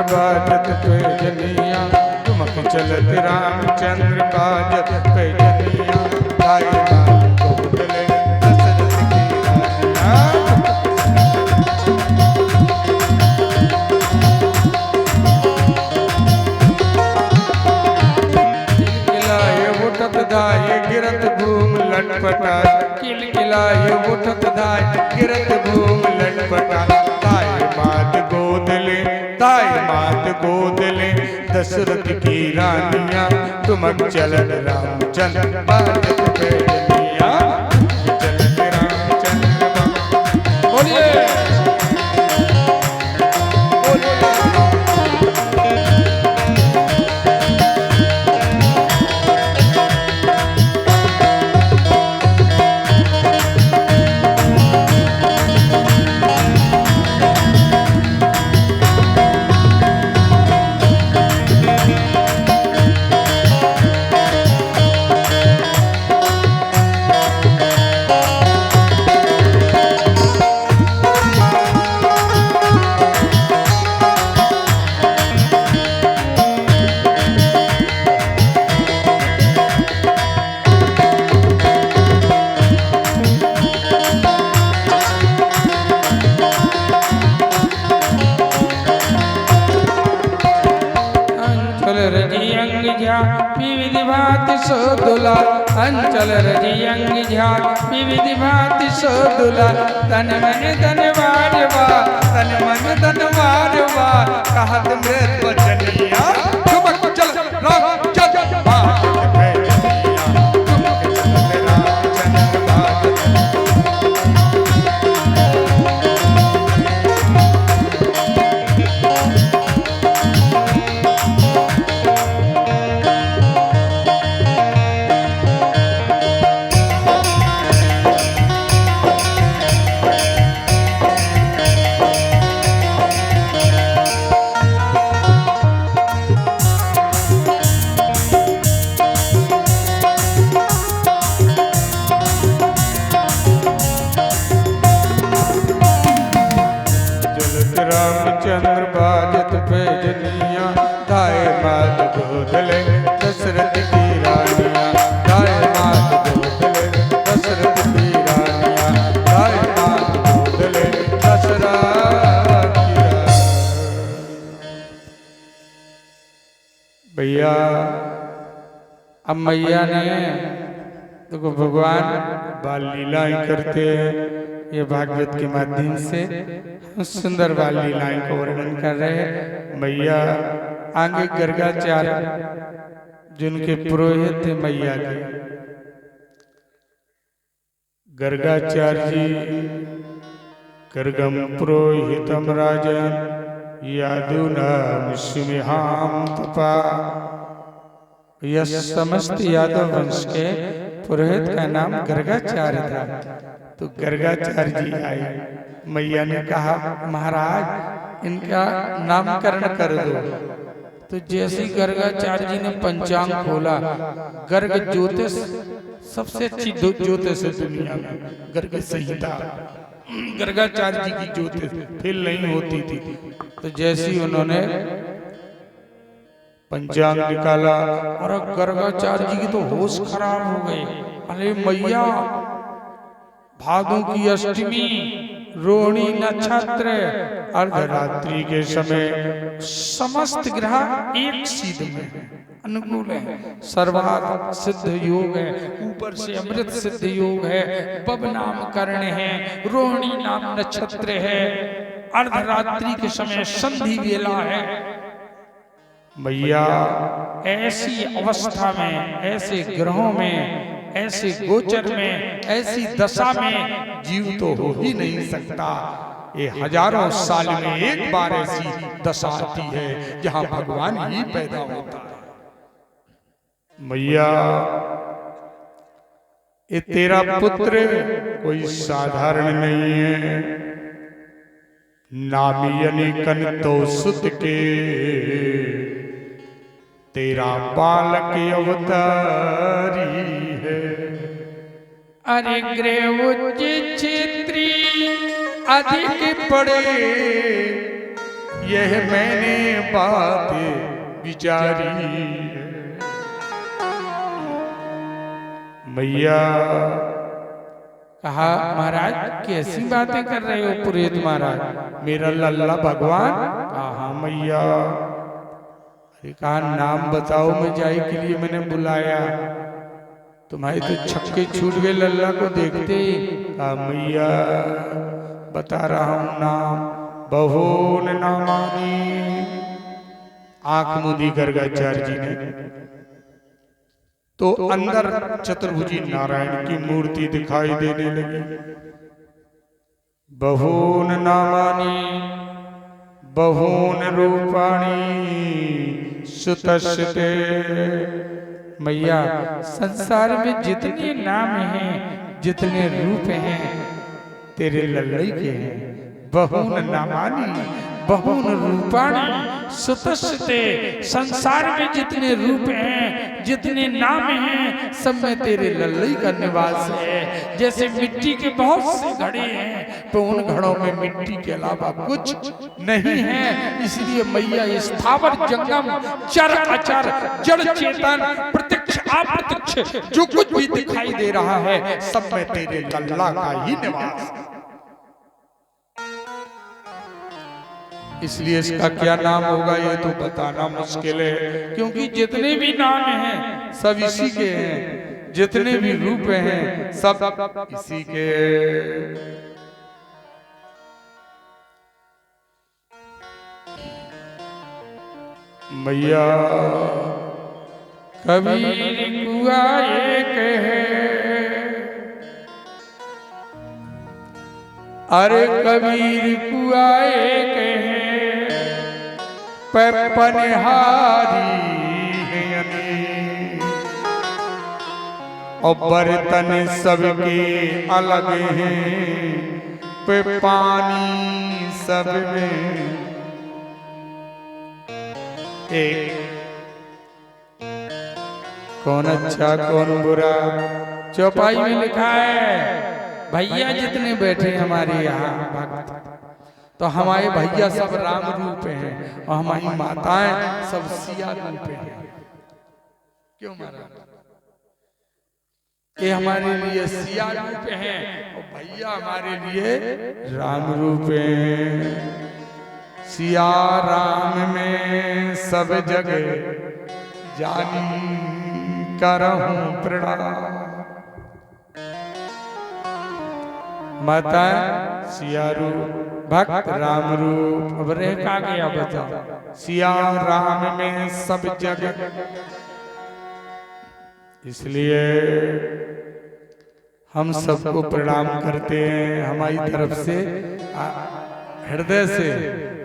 [SPEAKER 1] बाजत पैजनिया, ठुमक चलत रामचंद्र, बाजत पैजनिया, भाई मात गोदले दशरथ की रानिया। किलकिलाए उठत दाय गिरत भूम लटपटा, किलकिलाए उठत दाय गिरत भूम लटपटा, दाय मात गोदले, दाय मात गोदले दशरथ की रानिया, ठुमक चलत रामचंद्र, बाजत पैजनिया, चलत रामचंद्र। बोलिए विविधि भांति सोदुला, अंचल रजी अंग झा विविधि भांति सोदुला, तन मन धन वारवा, तन मन धन वारवा, कहत मृत वचनिया, ठुमक चल रामचंद्र, बाजत पैजनिया, ठुमक चलत रामचंद्र, बाजत। रामचंद्र बाजत पैजनिया, दाय मात गोदले दशरथ की रानिया, दाय मात गोदले दशरथ की रानिया, दाय मात गोदले दशरथ की रानिया। भैया अब मैया ने देखो भगवान बाल लीलाएं करते हैं, ये भागवत के माध्यम से सुंदर बाल लीलाएं को वर्णन कर रहे हैं। मैया आगे गर्गाचार्य जिनके पुरोहित थे मैया के, गर्गाचार्य जी गर्गम पुरोहितम राजन यादुना विश्वमिहाम तपा, यह समस्त यादव वंश के पुरोहित का नाम गर्गाचार्य था। तो गर्गाचार्य जी आए, मैया ने कहा महाराज इनका नामकरण कर दो। तो जैसे ही गर्गाचार्य जी ने पंचांग खोला, गर्ग ज्योतिष सबसे अच्छी ज्योतिष है दुनिया में, गर्ग संहिता गर्गाचार्य जी की ज्योतिष फेल नहीं होती थी। तो जैसे ही उन्होंने पंचांग निकाला और गर्गाचार्य जी की तो होश खराब हो गए। अरे मैया, भादों की अष्टमी, रोहिणी नक्षत्र, अर्धरात्रि के समय समस्त ग्रह एक सीध में अनुकूल है, सर्वार्थ सिद्ध योग है, ऊपर से अमृत सिद्ध योग है, बब नामकरण है, रोहिणी नाम नक्षत्र है, अर्धरात्रि के समय संधि वेला है। मैया ऐसी अवस्था में, ऐसे ग्रहों में, ऐसे गोचर में, ऐसी दशा में जीव तो हो ही नहीं सकता। ये हजारों साल में एक बार ऐसी दशा आती है जहां भगवान ही पैदा होता है। मैया, ये तेरा पुत्र कोई साधारण नहीं है, नामी अनेकन तो सुत के, तेरा बालक अवतारी है। अरे ग्रह उच्च क्षेत्री अधिक पड़े, यह मैंने बात विचारी है। मैया कहा, महाराज कैसी बातें कर रहे हो पुरोहित महाराज, मेरा लल्ला भगवान? कहा मैया। कहा नाम बताओ, मैं जाए के लिए मैंने बुलाया, तुम्हारे तो छक्के छूट गए लल्ला को देखते ही। कहा मैया बता रहा हूं नाम, बहून नामानी। आंख मूंदी गर्गाचार्य जी ने तो अंदर चतुर्भुजी नारायण की मूर्ति दिखाई देने लगी। बहून नामानी बहून रूपाणी सुतस्ते। मैया, संसार में जितने नाम हैं, जितने रूप हैं, तेरे लल्ले के हैं। बहून नामानी बहून रूपाणी सुतस्ते। संसार में जितने रूप हैं, जितने नाम हैं, सब में तेरे लल्ले का निवास है। जैसे मिट्टी के बहुत से घड़े हैं, तो उन घड़ों में मिट्टी के अलावा कुछ नहीं है। इसलिए मैया, स्थावर जंगम चर अचर जड़ चेतन प्रत्यक्ष अप्रत्यक्ष जो कुछ भी दिखाई दे रहा है, सब में तेरे लल्ला का ही निवास है। इसलिए इसका क्या नाम होगा ये तो बताना मुश्किल है, क्योंकि जितने भी नाम हैं सब इसी के हैं, जितने भी रूप हैं सब इसी के। मैया, कबीर कुआ एक है, अरे कबीर कुआ एक है, पनिहारी है अनेक, और बर्तन सबके अलग हैं, पे पानी सब में एक। कौन अच्छा कौन बुरा, चौपाई में लिखा है। भैया जितने बैठे हमारे यहाँ भक्त, तो हमारे भैया सब राम रूप हैं और हमारी माताएं सब सिया रूप हैं। क्यों महाराज? ये हमारे लिए सिया रूप हैं और भैया हमारे लिए राम रूप हैं। सिया राम में सब जगह जानी करहूं प्रणाम। माता सिया रूप, भक्त राम रूप। अब रह का गया बताओ, सिया राम में सब जगह। इसलिए हम सबको प्रणाम करते हैं, हमारी तरफ से हृदय से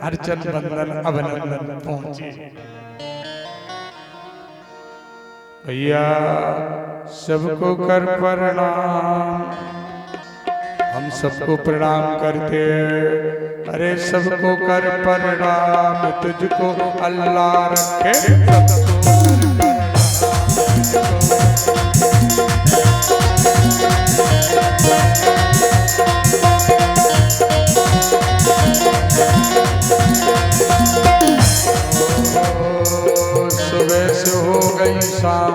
[SPEAKER 1] अर्चन बंदन अभिनंदन पहुंचे। भैया सबको कर प्रणाम, हम सबको प्रणाम करते हैं। अरे सबको कर प्रणाम, तुझको अल्लाह रखे सबको। सुबह से हो गई शाम,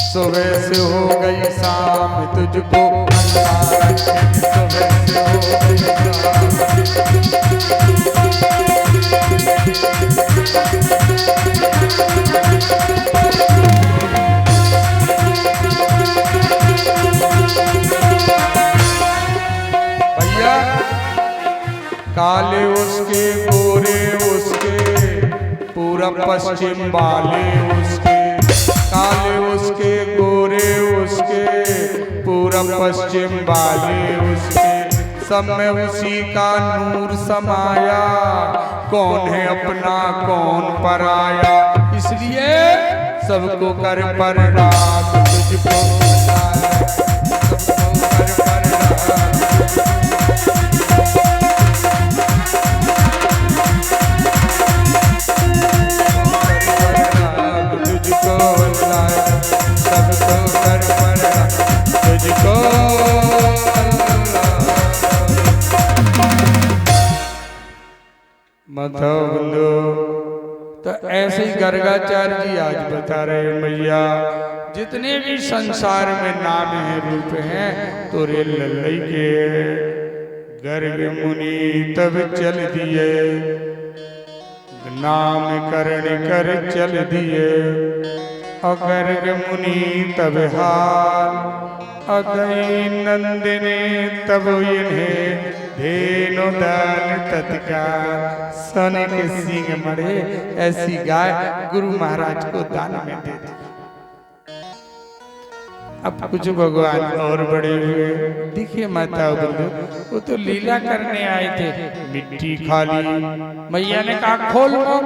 [SPEAKER 1] सुबह से हो गई शाम, तुझको अल्लाह रखे। सुबह से हो गई शाम, भैया काले उसके गोरे उसके, पूरब पश्चिम वाले उसके, काले उसके गोरे उसके, पूरब पश्चिम वाले उसके, सब में उसी का नूर समाया। कौन है अपना कौन पराया, इसलिए सबको कर पर रात तुझको बुलाया, सबको कर पर रात तुझको बुलाया, सबको कर पर रात तुझको। माधव बंधु, तो ऐसे ही गर्गाचार्य जी आज बता रहे मैया जितने भी संसार में नाम है रूप हैं तोरे लल्लई के। गर्ग मुनि तब चल दिए, नाम करण कर चल दिए, गर्ग मुनि तब हाल, अदय नंदिनी तब इन्हें धेनु दान तत्काल। सोने के सींग मढ़े ऐसी गाय गुरु महाराज को दान में दे दी। अब कुछ भगवान और बड़े हुए दिखे माता बंधु, वो तो लीला करने आए थे, मिट्टी खाली। मैया ने कहा खोल मुख,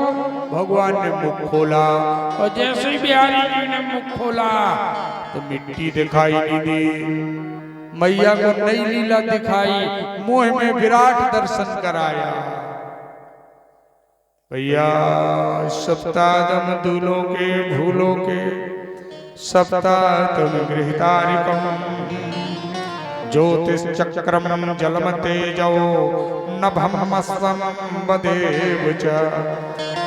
[SPEAKER 1] भगवान ने मुख खोला, और जैसे ही बिहारी जी ने मुख खोला तो मिट्टी दिखाई नहीं दी। मैया को नई लीला दिखाई, मोह में विराट दर्शन कराया। भैया सप्तादम दूलों के भूलों के, सप्तातम गृहतारिकम, ज्योतिष चक्रम जलम तेजो नभम स्वम वदेव च,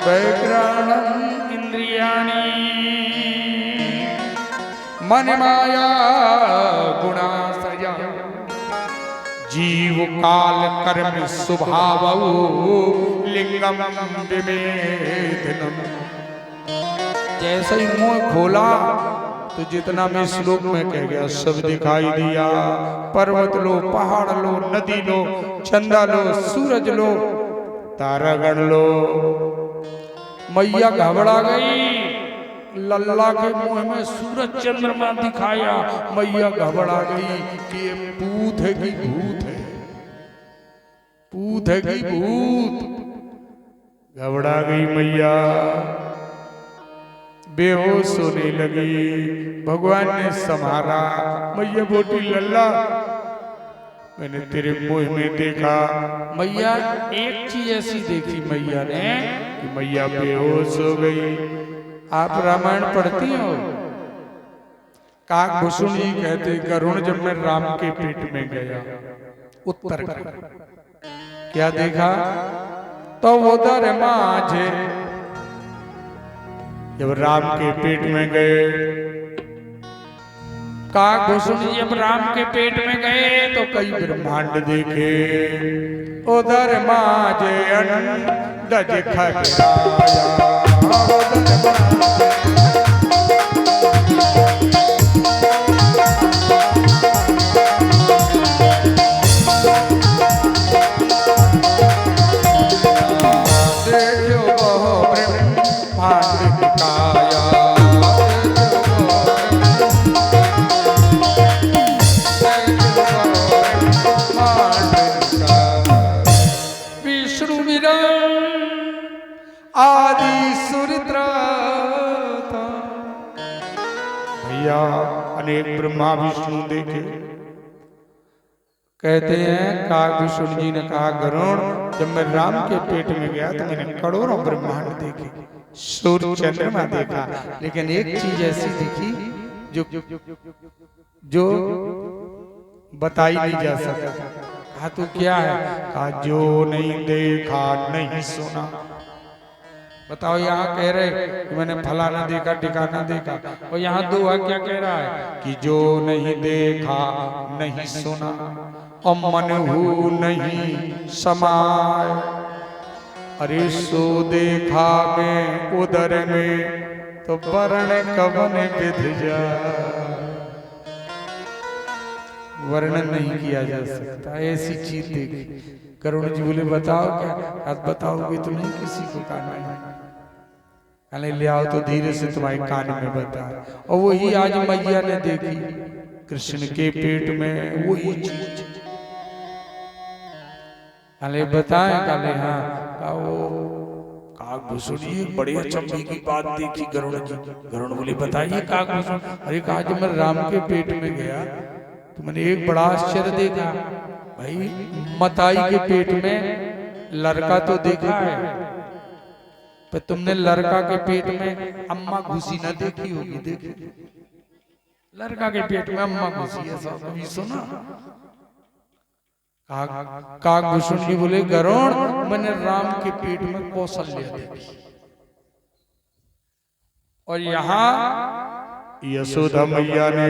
[SPEAKER 1] वैग्राणम इंद्रियाणि मन माया गुणाश्रया, जीव काल कर्म स्वभाव लिंगम विमेधनम। जैसे ही मुंह खोला तो जितना मैं श्लोक में कह गया सब दिखाई दिया। पर्वत लो, पहाड़ लो, नदी लो, चंदा लो, सूरज लो, तारागण लो। मैया घबरा गई, लल्ला के मुंह में सूरज चंद्रमा दिखाया। मैया घबरा गई कि ये पूत है कि भूत है, पूत है कि भूत। घबरा गई मैया, बेहोश होने लगी। भगवान ने संभाला, मैया बोटी लल्ला मैंने तेरे मुंह में देखा। मैया एक चीज ऐसी देखी मैया ने कि मैया बेहोश हो गई। आप रामायण पढ़ती हो? काकभूषण जी कहते गरुण जब मैं राम के पेट में गया उत्तर का, क्या देखा तो उधर माझे। जब राम के पेट में गए, काकभूषण जी जब राम के पेट में गए तो कई ब्रह्मांड देखे। उधर माझे अंडज खगराया, अनेक ब्रह्मा विष्णु देखे। कहते हैं काकभूषण जी ने कहा गरुण जब मैं राम के पेट में गया तो मैंने करोड़ों ब्रह्मांड देखे, सूर्य चंद्रमा देखा, लेकिन एक चीज ऐसी दिखी जो बताई नहीं जा सकता। कहा तो क्या है? कहा जो नहीं देखा नहीं सुना। बताओ यहाँ कह रहे कि मैंने फलाना देखा ठिकाना देखा, और यहाँ दोहा क्या कह रहा है कि जो नहीं देखा नहीं सुना और मन हु नहीं समाय, अरे सो देखा में उदर में तो वर्ण कवन विध जा। वर्णन नहीं किया जा सकता, ऐसी चीज देखी। करुण जी बोले बताओ क्या, आज बताओगे तो नहीं किसी को कान में, कहने ले आओ तो धीरे से तुम्हारे कान में बता। और वही आज मैया ने देखी कृष्ण के पेट में वही चीज। कहले बताएं, कहले हाँ, कहा वो काकभूषण एक बड़े अचंभे की बात देखी गरुड़ जी। गरुड़ बोले बताइए काकभूषण। अरे कहा जब मैं राम के पेट में गया तो मैंने एक बड़ा आश्चर्य देखा। भाई मताई के पेट में लड़का तो देखा है, पर तुमने लड़का के पेट में अम्मा घुसी ना देखी होगी। देखी लड़का के पेट में अम्मा घुसी है, सब कभी सुना? काकभूषण जी बोले गरुड़ मैंने राम के पेट में कौशल्या देखी। और यहाँ यशोदा मैया ने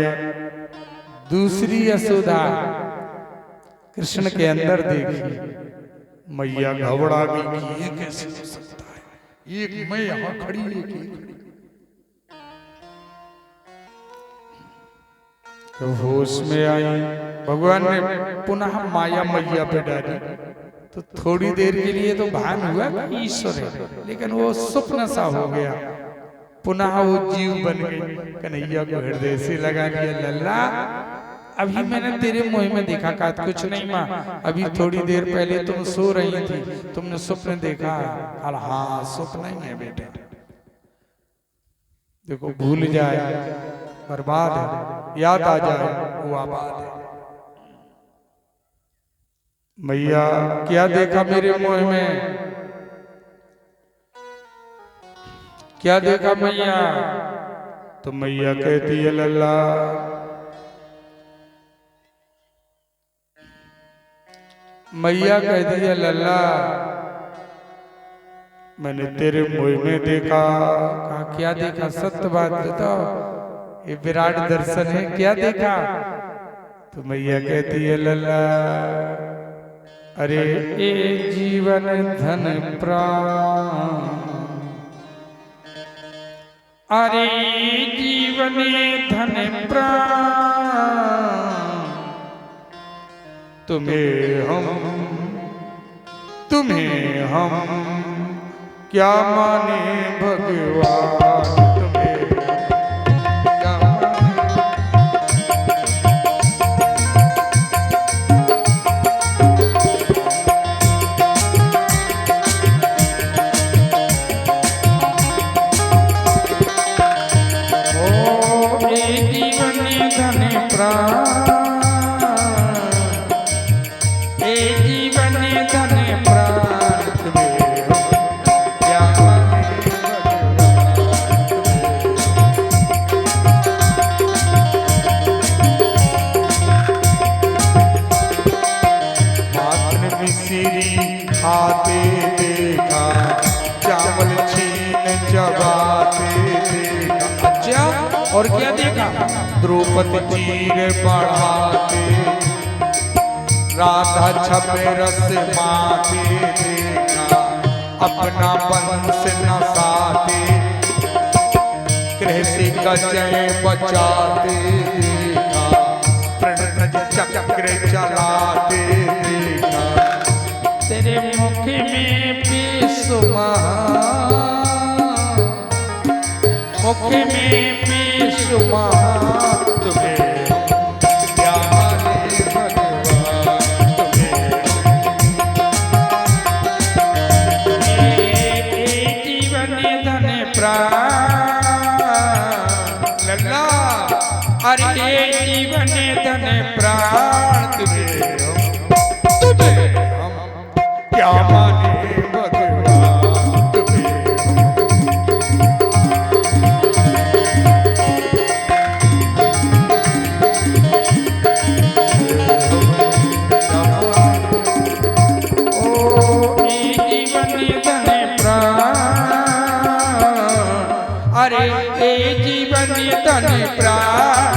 [SPEAKER 1] दूसरी यशोदा कृष्ण के अंदर देखी। मैया घबरा गई कि ये कैसे हो सकता है, एक मैं यहाँ खड़ी एक खड़ी। तो होश में आई, भगवान ने पुनः माया मैया पे डाली। तो थोड़ी देर के लिए तो भान हुआ कि ईश्वर है, लेकिन वो स्वप्न सा हो गया। पुनः वो जीव बन गई, कन्हैया को हृदय से लगा लिया। लल्ला अभी मैंने तेरे मुंह में देखा, कहा कुछ नहीं माँ, अभी थोड़ी देर पहले तुम सो रही थी, तुमने स्वप्न देखा। हाँ स्वप्न ही है बेटा, देखो भूल जाए बर्बाद है, याद आ जाए वो आबाद है। मैया क्या देखा मेरे मुंह में, क्या देखा मैया? तो मैया कहती है लल्ला मैया कहती है लल्ला मैंने तेरे मुंह में देखा। कहा क्या देखा, सत्य बात बताओ, ये विराट दर्शन है, क्या देखा? तो मैया कहती है लल्ला अरे ए जीवन धन प्राण, अरे जीवन धन प्राण, तुम्हें हम क्या माने भगवान, तुम्हें क्या ओ ए जीवन धन प्राण, खाते देखा चावल छीन चबाते देखा। अच्छा और क्या देखा? द्रौपदी चीर बढ़ाते, राधा छपे रस माते देखा, अपना वंश नसाते, कृषि का जय बचाते देखा, प्रणज चक्र चलाते देखा। तेरे मुख में बेसुमार, मुख में बेसुमार, तुम्हें क्या माने भगवान, तुम्हें जीवन धन प्राण। लल्ला अरे जीवन धन प्राण, तुम्हें क्या माने भगवान, तुम्हें ओ जीवन धन प्राण, ए जीवन तन प्राण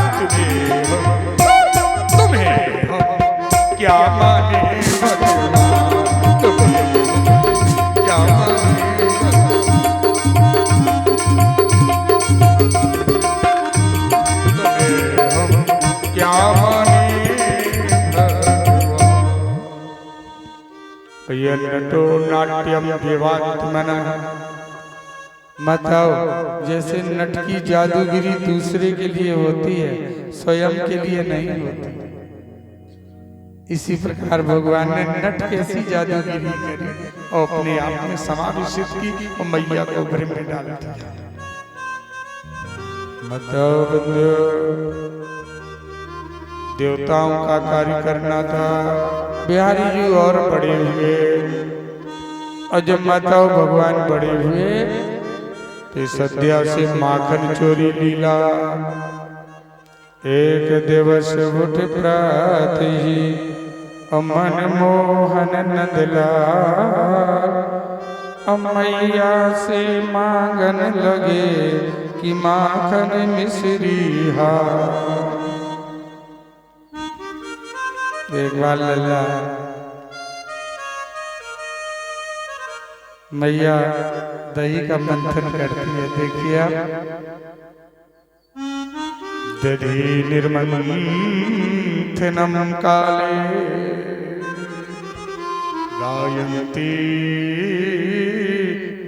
[SPEAKER 1] तुम्हें क्या माने भगवान, तुम्हें क्या माने क्या माने नटो नाट्यम देवात्मना। बताओ जैसे नट की जादूगिरी दूसरे के लिए होती है, स्वयं के लिए नहीं होती, इसी प्रकार भगवान ने नट कैसी जादूगिरी करी और अपने आप में समावेशित की और मैया को भ्रम में डाल दिया। मतलब देवताओं का कार्य करना था, बिहारी जी और बड़े हुए, और जब माता भगवान बड़े हुए तो सद्या से माखन चोरी लीला। एक दिवस उठ प्रात ही अमन मोहन नंदला, मैया से मांगन लगे कि माखन मिश्री हा। एक बार लल्ला मैया दही का मंथन करती है, देखिए आप, दधी निर्मंथनम काले गायन्ती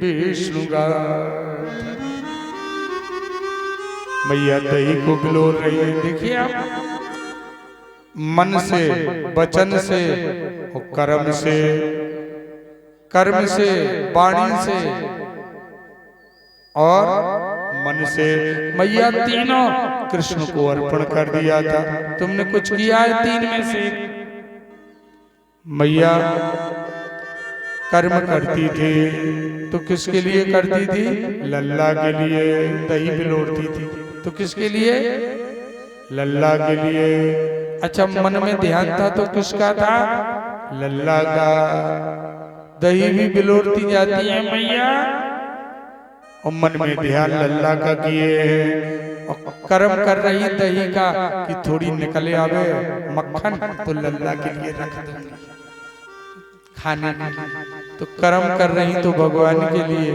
[SPEAKER 1] विष्णुगाथा। मैया दही को बिलोर रही है, देखिए आप, मन से, वचन से और कर्म से, वाणी से और मन से मैया तीनों कृष्ण को अर्पण कर दिया था। तुमने कुछ किया है तीन में से? मैया कर्म करती थी तो किसके लिए करती थी? लल्ला के लिए। दही बिलोड़ती थी तो किसके लिए? लल्ला के लिए। अच्छा, मन में ध्यान था तो किसका था? लल्ला का। दही भी बिलोड़ती जाती है मैया और मन में ध्यान लल्ला का किए है, और कर्म कर रही दही का कि थोड़ी निकले आवे मक्खन तो लल्ला के लिए रख देंगे खाने के लिए। तो कर्म कर रही तो भगवान के लिए,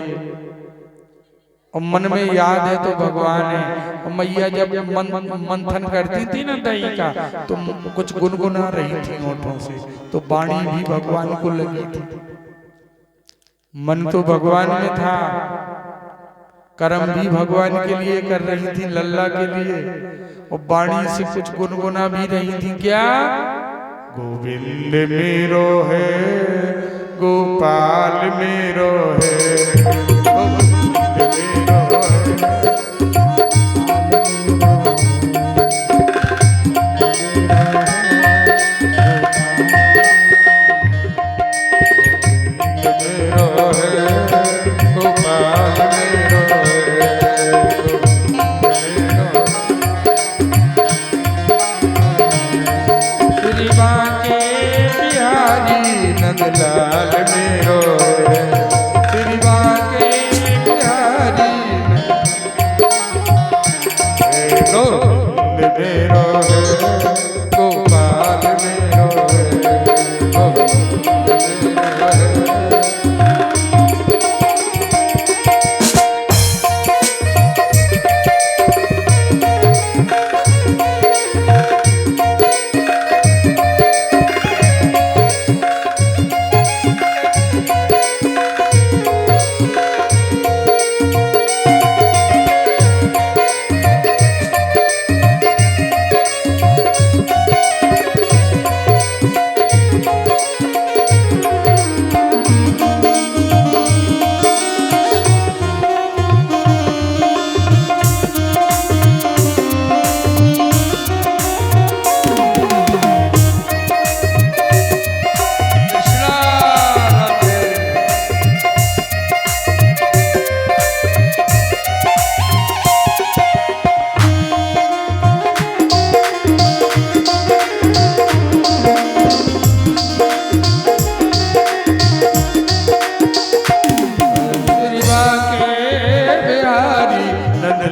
[SPEAKER 1] और मन में याद है तो भगवान है। और मैया जब मंथन करती थी ना दही का तो कुछ गुनगुना रही थी होठों से, तो वाणी भी भगवान को लगी थी। मन तो भगवान में था, कर्म भी भगवान के लिए कर रही थी, लल्ला के लिए, और वाणी से कुछ गुनगुना भी रही थी। क्या? गोविंद मेरो है, गोपाल मेरो है, लाल मेरो है, श्री बाके बिहारी गोविंद मेरो है, गोपाल मेरो है, गोविंद मेरो है।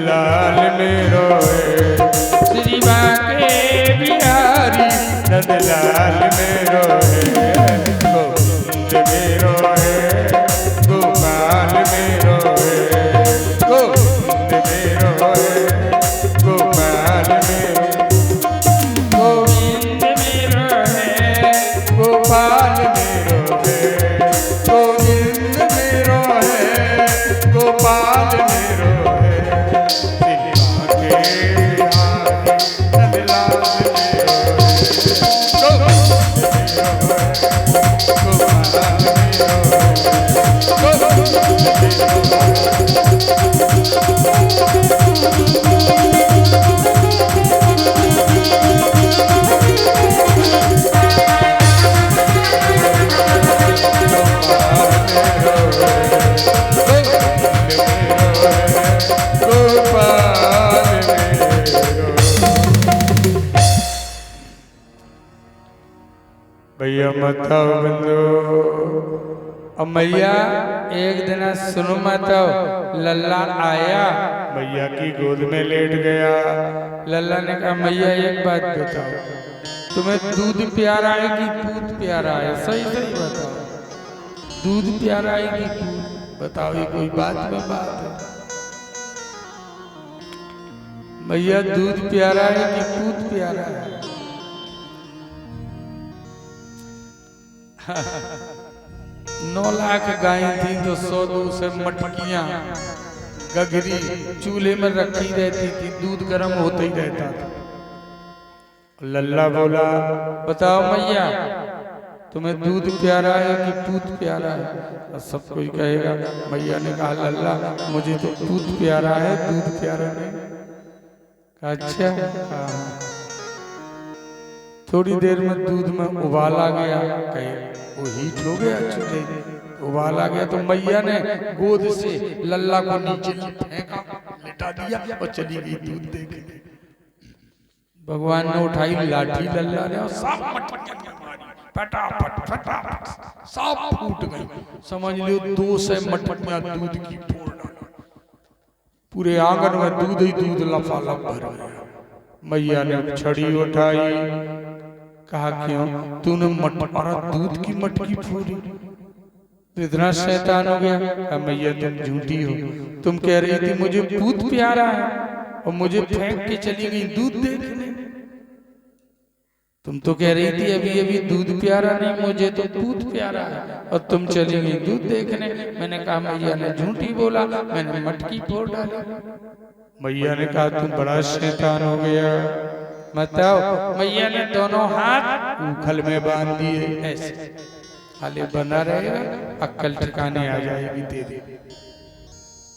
[SPEAKER 1] नंदलाल मेरो है श्री बांके बिहारी नंदलाल मेरो है गोविंद मेरो है गोपाल मेरो है गोविंद मेरो है गोपाल मेरो गोविंद मेरो है गोपाल मेरो है गोविंद मेरो है गोपाल मेरो है सिनेमा के बिहारी नंदलाल मेरो है गोपाल मेरो भैया मत बंदो मैया एक दिन सुनो मत लल्ला आया मैया की गोद में लेट गया लल्ला ने कहा मैया एक बात बताओ तुम्हें दूध प्यारा है कि दूध प्यारा है सही सही बताओ दूध प्यारा है कि दूध बताओ ये कोई बात में बात है मैया दूध प्यारा है कि दूध प्यारा है 9 लाख गायें थी तो 100 से मटकियां गगरी चूल्हे में रखी रहती थी दूध गर्म होता ही रहता था लल्ला बोला बताओ मैया तुम्हें दूध प्यारा है कि दूध प्यारा है सब कोई कहेगा मैया ने कहा लल्ला मुझे तो दूध प्यारा है दूध प्यारा नहीं अच्छा थोड़ी देर में दूध में उबाल आ गया कहे वो हीट हो गया चूल्हे उबाल आ गया तो मैया ने गोद से लल्ला को नीचे फेंका लिटा दिया और चली गई दूध देके भगवान ने उठाई लाठी लल्ला ने और सब मटकियां मारी फटाफट फटाफट सब फूट गई समझ लो 200 मटकियां दूध की फोड़ डाली पूरे आंगन में दूध ही दूध लफालफ भर गया मैया ने छड़ी उठाई कहा क्यों तूने मटमारा दूध की मटकी फोड़ी इतना शैतान हो गया मैया तुम झूठी हो तुम कह रही थी मुझे दूध प्यारा है और मुझे फेंक के चली गई दूध देखने तुम तो कह रही थी अभी अभी दूध प्यारा नहीं मुझे तो दूध प्यारा है और तुम चली गई दूध देखने मैंने कहा मैया ने झूठी बोला मैंने मटकी फोड़ डाली मैया ने कहा तुम बड़ा शैतान हो गया बताओ मैया ने दोनों हाथ उखल में बांध दिए ऐसे खाली बना रहेगा अक्ल ठिकाने आ जाएगी तेरी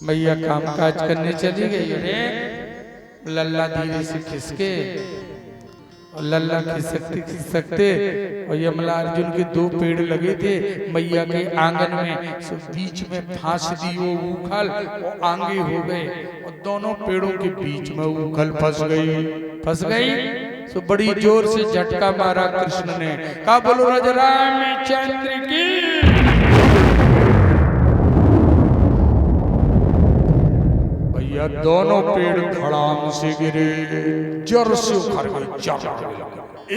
[SPEAKER 1] मैया काम काज करने चली गई अरे लल्ला धीरे से खिसके और लल्ला खिसकते खिसकते और यमला अर्जुन के 2 पेड़ लगे थे मैया के आंगन में बीच में फांस दी वो उखल वो आगे हो गए और दोनों पेड़ों के बीच में उखल फंस गई तो बड़ी जोर से झटका मारा कृष्ण ने कहा बोलो रामचंद्र की भैया दोनों पेड़ खड़ाम से गिरे जर से उखड़ गए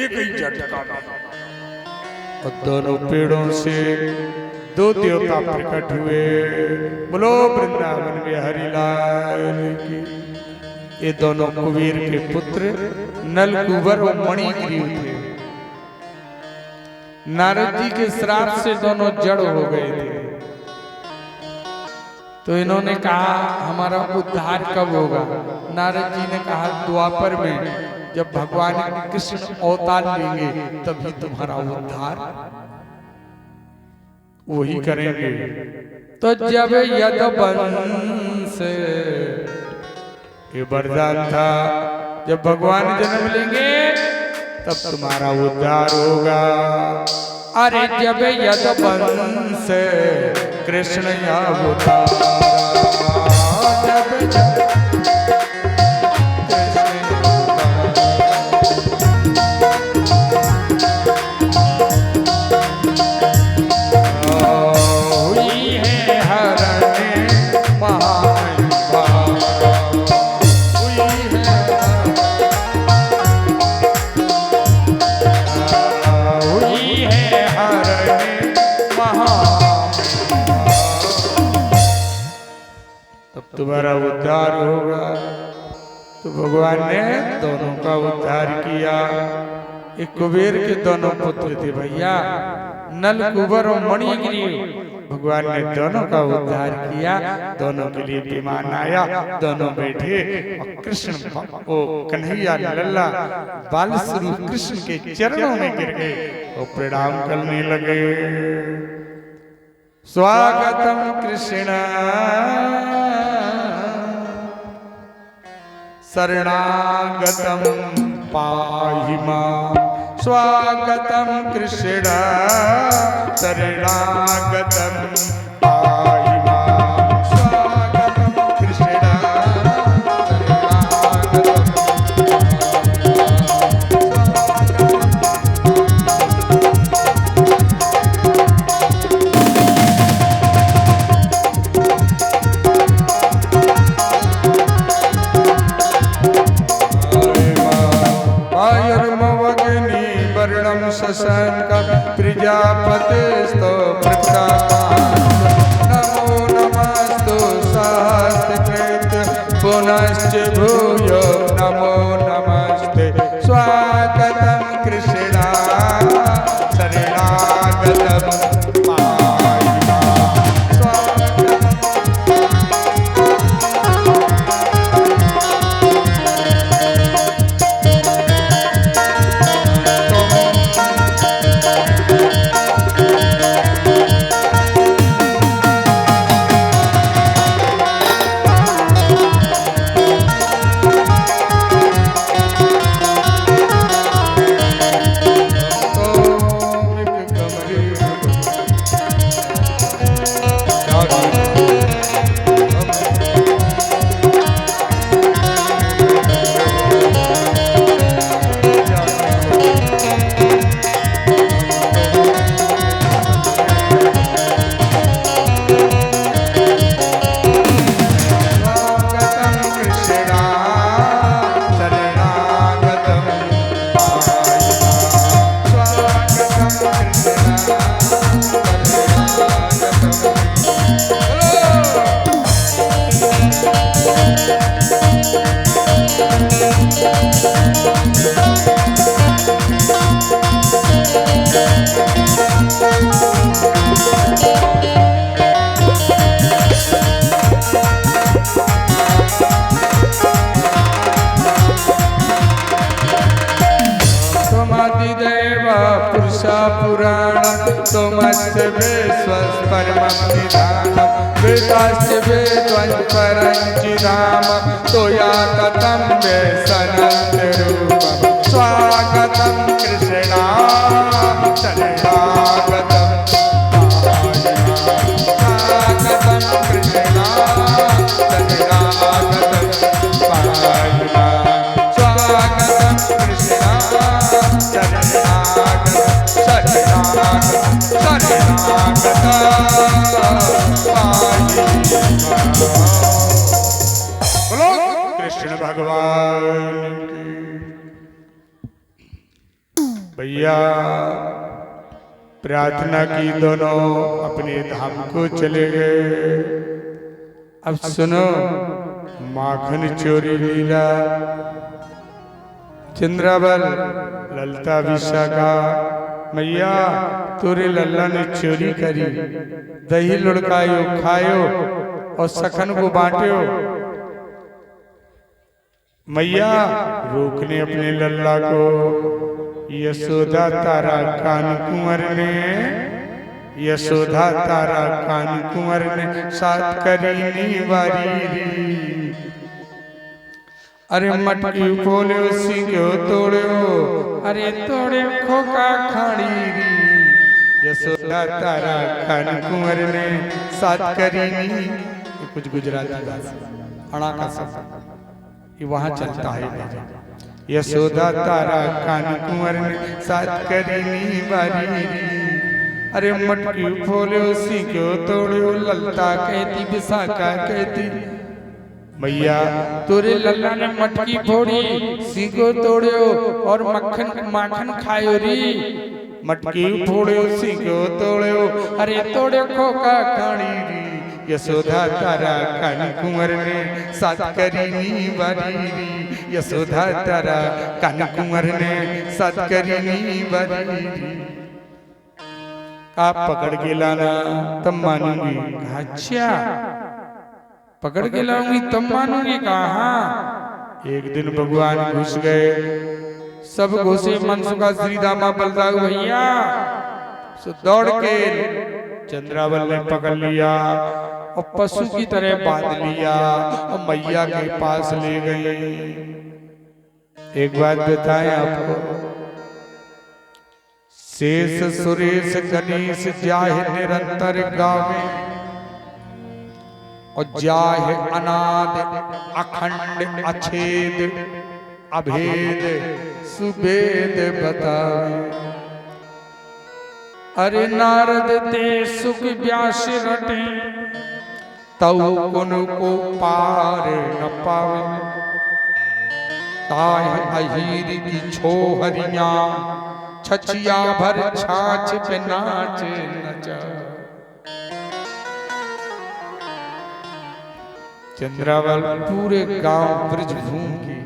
[SPEAKER 1] एक ही झटका और दोनों पेड़ों से 2 देवता प्रकट हुए बोलो वृंदावन में हरिलाल की ये दोनों कुबेर के पुत्र नल कुबर और मणिग्रीव थे नारद जी के श्राप से दोनों जड़ हो गए थे तो इन्होंने कहा हमारा उद्धार कब होगा नारद जी ने कहा द्वापर में जब भगवान कृष्ण अवतार लेंगे तभी तुम्हारा उद्धार वही करेंगे तो जब यदुवंश ये वरदान था जब भगवान जन्म लेंगे तब तुम्हारा उद्धार होगा अरे जब यदुवंश कृष्ण अवतार तुम्हारा उद्धार होगा। तो भगवान ने दोनों का उद्धार किया। एक कुबेर के दोनों पुत्र थे भैया, नल कुबर और मणिग्रीव। भगवान ने दोनों का उद्धार किया, दोनों के लिए विमान आया, दोनों बैठे और कृष्ण ओ कन्हैया लल्ला बाल स्वरूप कृष्ण के चरणों में गिर गए और प्रणाम करने लगे। स्वागतम कृष्ण शरणागतम पाहि मां, स्वागतम कृष्ण शरणागतम पाहि मां, स्वागतम कृष्ण शशंक प्रजापतिस्तो नमो नमस्तु सहस्रकृत पुनश्च भूयो नमो नमस्ते। स्वागतम कृष्णा शरणागतम पाहि मां, स्वागतम पुराण तुमस्य विश्वस परमं निधानम् वेदाश्च वेद्वंपरञ्चिराम तोया ततं व्यसनन्तरूपम्। स्वागतं कृष्णा शरणागतं स्वागतं कृष्णा शरणागतं पाहि मां, स्वागतं कृष्णा शरणागतं बोलो कृष्ण भगवान की। भैया प्रार्थना की, दोनों अपने धाम को चले गए। अब सुनो माखन चोरी लीला। चंद्रावल ललता विशाखा मैया तोरे लल्ला ने चोरी करी, दही लुढ़कायो खायो और सखन को बांटो। मैया रोकने अपने लल्ला को। यशोदा तारा कान कुंवर ने, यशोदा तारा कान कुंवर ने साथ करी वारी। अरे मटकी खोलो सिंगो तोड़ो, अरे तोड़े खोका खाड़ी री। यशोदा तारा कान कुंवर ने साथ करी नी। कुछ गुजराती अड़ा का सब ये वहाँ चलता है। यशोदा तारा कान कुंवर ने साथ करी नी बारी री। अरे मटकी खोलो सिंगो तोड़ो, ललता कहती विशाखा कहती मैया तोरे लल्ला ने मटकी फोड़ी, सीगो तोड़ो और माखन खायो री। मटकी फोड़ो सीगो तोड़ो, अरे तोड़े खोका खानी री। यशोदा तारा कान कुंवर ने साथ करी बारी यशोदा तारा कान कुंवर ने साथ करी बारी आप पकड़ के लाना तब मानूंगी। अच्छा पकड़ के लाऊंगी तब मानूंगी। कहा एक दिन भगवान घुस गए, सब घुसे, मनसुखा श्रीदामा बलदाऊ भैया सो दौड़ के चंद्रावल ने पकड़ लिया और पशु की तरह बांध लिया और मैया के पास ले गए। एक बात बताएं आपको, शेष सुरेश गणेश जाहे निरंतर गावे और जाहे अनाद अखंड अछेद अभेद सुभेद बतावे। अरे नारद ते सुख व्यास रटे तऊ कुन को पार न पावे। ताहि अहीर की छोहरिया छछिया भर छाछ पे नाच नचा। चंद्रावल पूरे गांव ब्रज घूम की,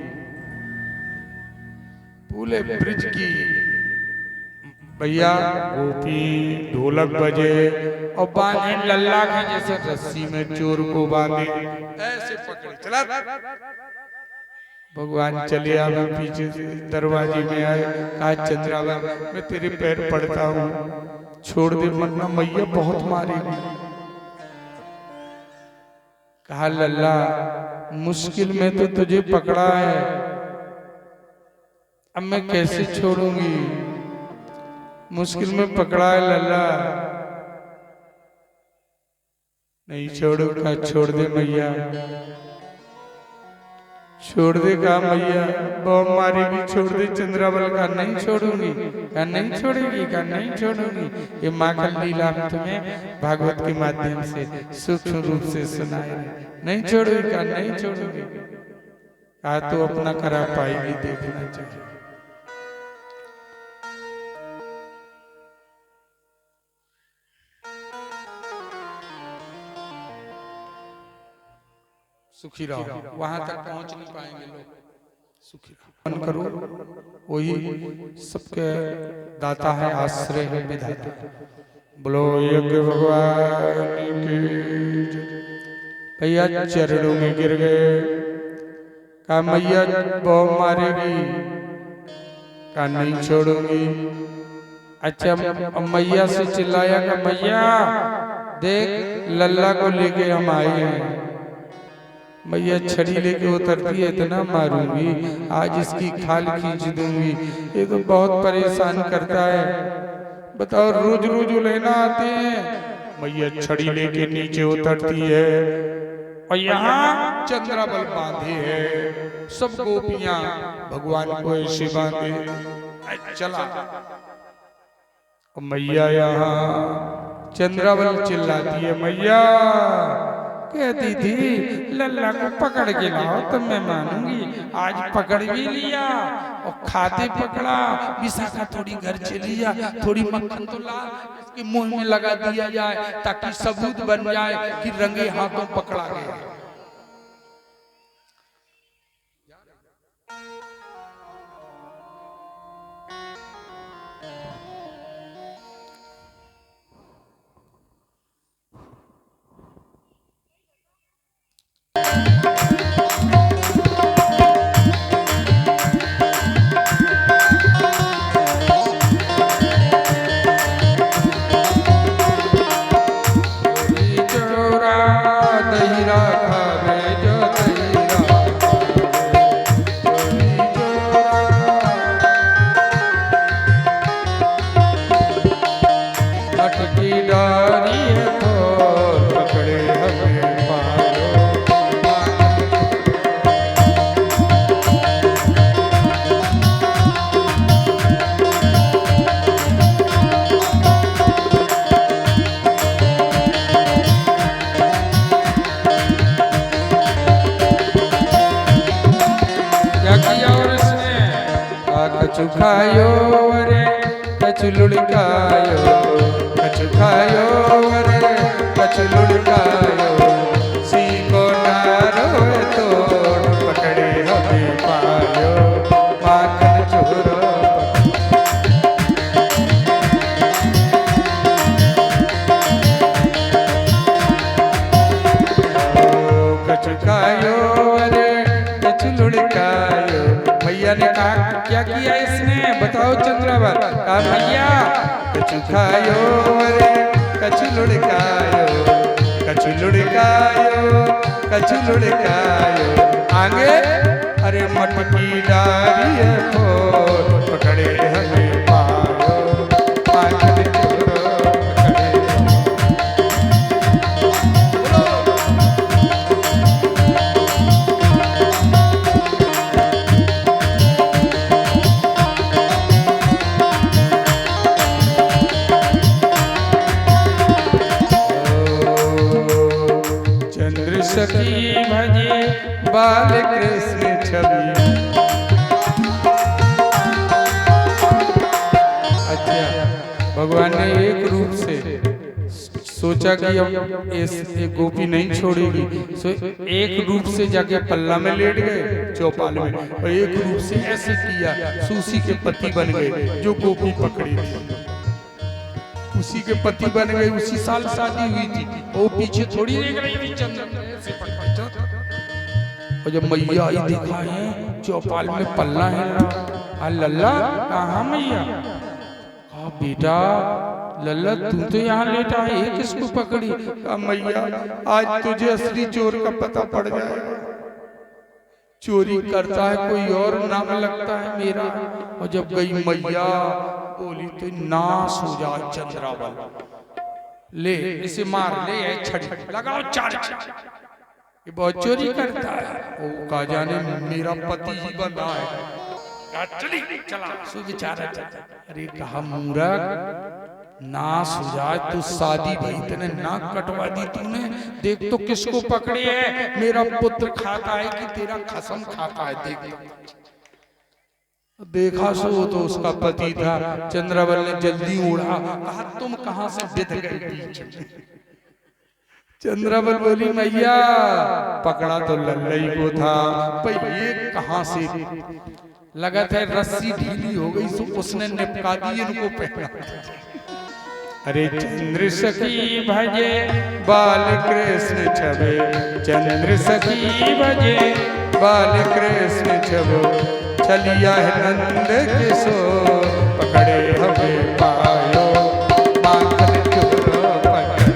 [SPEAKER 1] पूरे ब्रज की भैया गोपी ढोलक बजे और बांधे लल्ला के जैसे रस्सी में चोर को बांधे ऐसे पकड़े चला। भगवान चले आवे पीछे से दरवाजे में आए, कहा चंद्रावल मैं तेरे पैर पड़ता हूँ, छोड़ दे वरना मैया बहुत मारेगी। कहा लल्ला मुश्किल में तो तुझे पकड़ा है, अब मैं कैसे छोड़ूंगी, मुश्किल में पकड़ा है लल्ला, नहीं छोड़ूंगा। छोड़ दे मैया, छोड़ दे। कहा मैया बहुत मारेगी, छोड़ दे। चंद्रावल का नहीं छोड़ूंगी, कहा नहीं छोड़ेगी, कहा नहीं छोड़ूंगी। ये माखन लीला तुम्हें भागवत के माध्यम से सूक्ष्म रूप से सुनाए, नहीं छोड़ूंगी, कहा नहीं छोड़ूंगी। कहा तो अपना करा पाएगी, देखना चाहिए। सुखी रहो, वहां तक पहुंच नहीं पाएंगे लोग। सुखी रहो, मन करो, वही सबके दाता है, आश्रय है, विधाता। बोलो यज्ञ भगवान की। भैया चरणों में गिर गए, कहा मैया बहुत मारेगी, कहा नहीं छोड़ूंगी। अच्छा मैया से चिल्लाया कि मैया देख लल्ला को लेके हम आए हैं। मैया छड़ी लेके उतरती है, इतना मारूंगी आज इसकी खाल खींच दूंगी, ये तो बहुत परेशान करता है। बताओ रोज रोज लेना आते हैं। मैया छड़ी लेके नीचे उतरती है और यहाँ चंद्रावल बांधे है, सब गोपियां भगवान को ऐसे बांधे चला। और मैया यहाँ चंद्रावल चिल्लाती है, मैया कहती थी लल्ला को पकड़ के लाओ तो मैं मानूंगी, आज पकड़ भी लिया और खाते पकड़ा। विशाखा थोड़ी घर चली जा, थोड़ी मक्खन तो ला इसके मुंह में लगा दिया जाए ताकि सबूत बन जाए कि रंगे हाथों पकड़ा गया। कछु खायो रे कछु लुढ़कायो, कछु खायो रे कछु लुढ़कायो। छिड़कायो माखन चोर कचुकायो अरे कचु लुढ़कायो। भैया ने कहा क्या किया इसने बताओ चंद्रावर। कहा भैया कचु खायो अरे कचु लुढ़कायो कचु लुढ़कायो कचु लुढ़कायो। आगे अरे मटकी डारी फोर पकड़े हमें पायो माखन चोर पकड़े। सखी भजे बाल कृष्ण छवि। अच्छा भगवान ने एक रूप से सोचा कि अब ये गोपी नहीं छोड़ेगी, सो एक रूप से जाके पल्ला में लेट गए चौपाल में, और एक रूप से ऐसे किया सूसी के पति बन गए जो गोपी पकड़ी थी। उसी के पति बन गए, उसी साल शादी हुई थी, वो पीछे थोड़ी देख रही थी चंद्र से पकड़। और जब मैया आई देखा है चौपाल में पल्ला है, लल्ला कहाँ मैया। कहा बेटा लल्ला तू तो यहाँ लेटा है, ये किसको पकड़ी। कहा मैया आज तुझे असली चोर का पता पड़ जाएगा, चोरी करता है कोई और नाम लगता है मेरा। और जब गई मैया बोली तो नाश हो जाए चंद्रावल, ले इसे मार ले छड़ी लगाओ चार। ये बहुत चोरी करता है, वो का जाने मेरा पति ही बंधा है। चली चला सो बेचारा चला। अरे कहा मूर्ख नाश हो जाए तू, शादी भाई तेने नाक कटवा दी तूने, देख तो किसको पकड़े है। मेरा पुत्र खाता है कि तेरा खसम खाता है। देखा सो तो उसका पति था। चंद्रावल ने जल्दी उड़ा, कहा तुम कहां से बिध गए पीछे। चंद्रावल बोली मैया पकड़ा तो लल्लई को था, पर ये कहां से लगा था रस्सी ढीली हो गई तो उसने निपका दी इनको पहना। अरे चंद्र सखी भजे बाल कृष्ण छबे, चंद्र सखी भजे बाल कृष्ण छबो। चलिया है नंद किशोर पकड़े हमें पायो माखन चोर पकड़े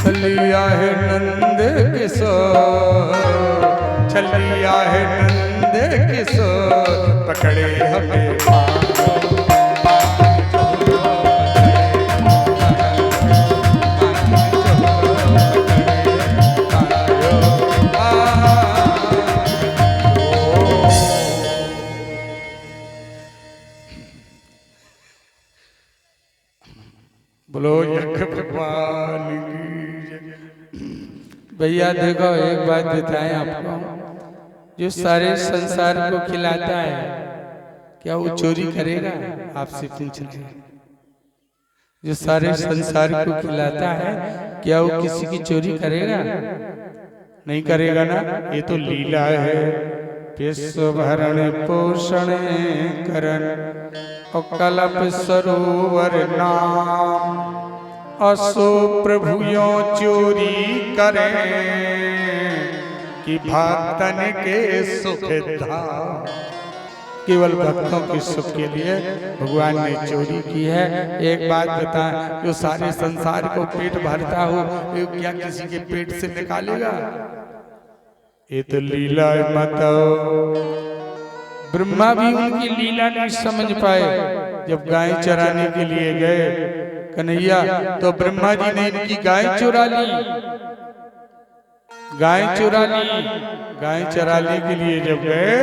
[SPEAKER 1] चलिया है नंद किशोर, चलिया है नंद किशोर पकड़े हमें पायो बोलो यज्ञ भगवान की। भैया देखो एक बात बताएं आपको, जो सारे संसार को खिलाता है क्या वो चोरी करेगा? आपसे पूछ रहे हैं। जो सारे संसार को खिलाता है क्या वो किसी की चोरी करेगा? नहीं करेगा ना। ये तो लीला है। विश्व भरण पोषण करण और कल्प सरोवर नाम, असो प्रभुयों चोरी करें कि भक्तन के सुख धाम। केवल भक्तों के सुख के लिए भगवान ने चोरी की है। एक बात बताएं, जो सारे संसार को पेट भरता हो वो क्या किसी के पेट से निकालेगा? ये तो लीला मत। ब्रह्मा भी उनकी लीला नहीं समझ पाए। जब गाय चराने के लिए गए कन्हैया, तो ब्रह्मा जी ने इनकी गाय चुरा ली। गाय चुरा ली। गाय चराने के लिए जब गए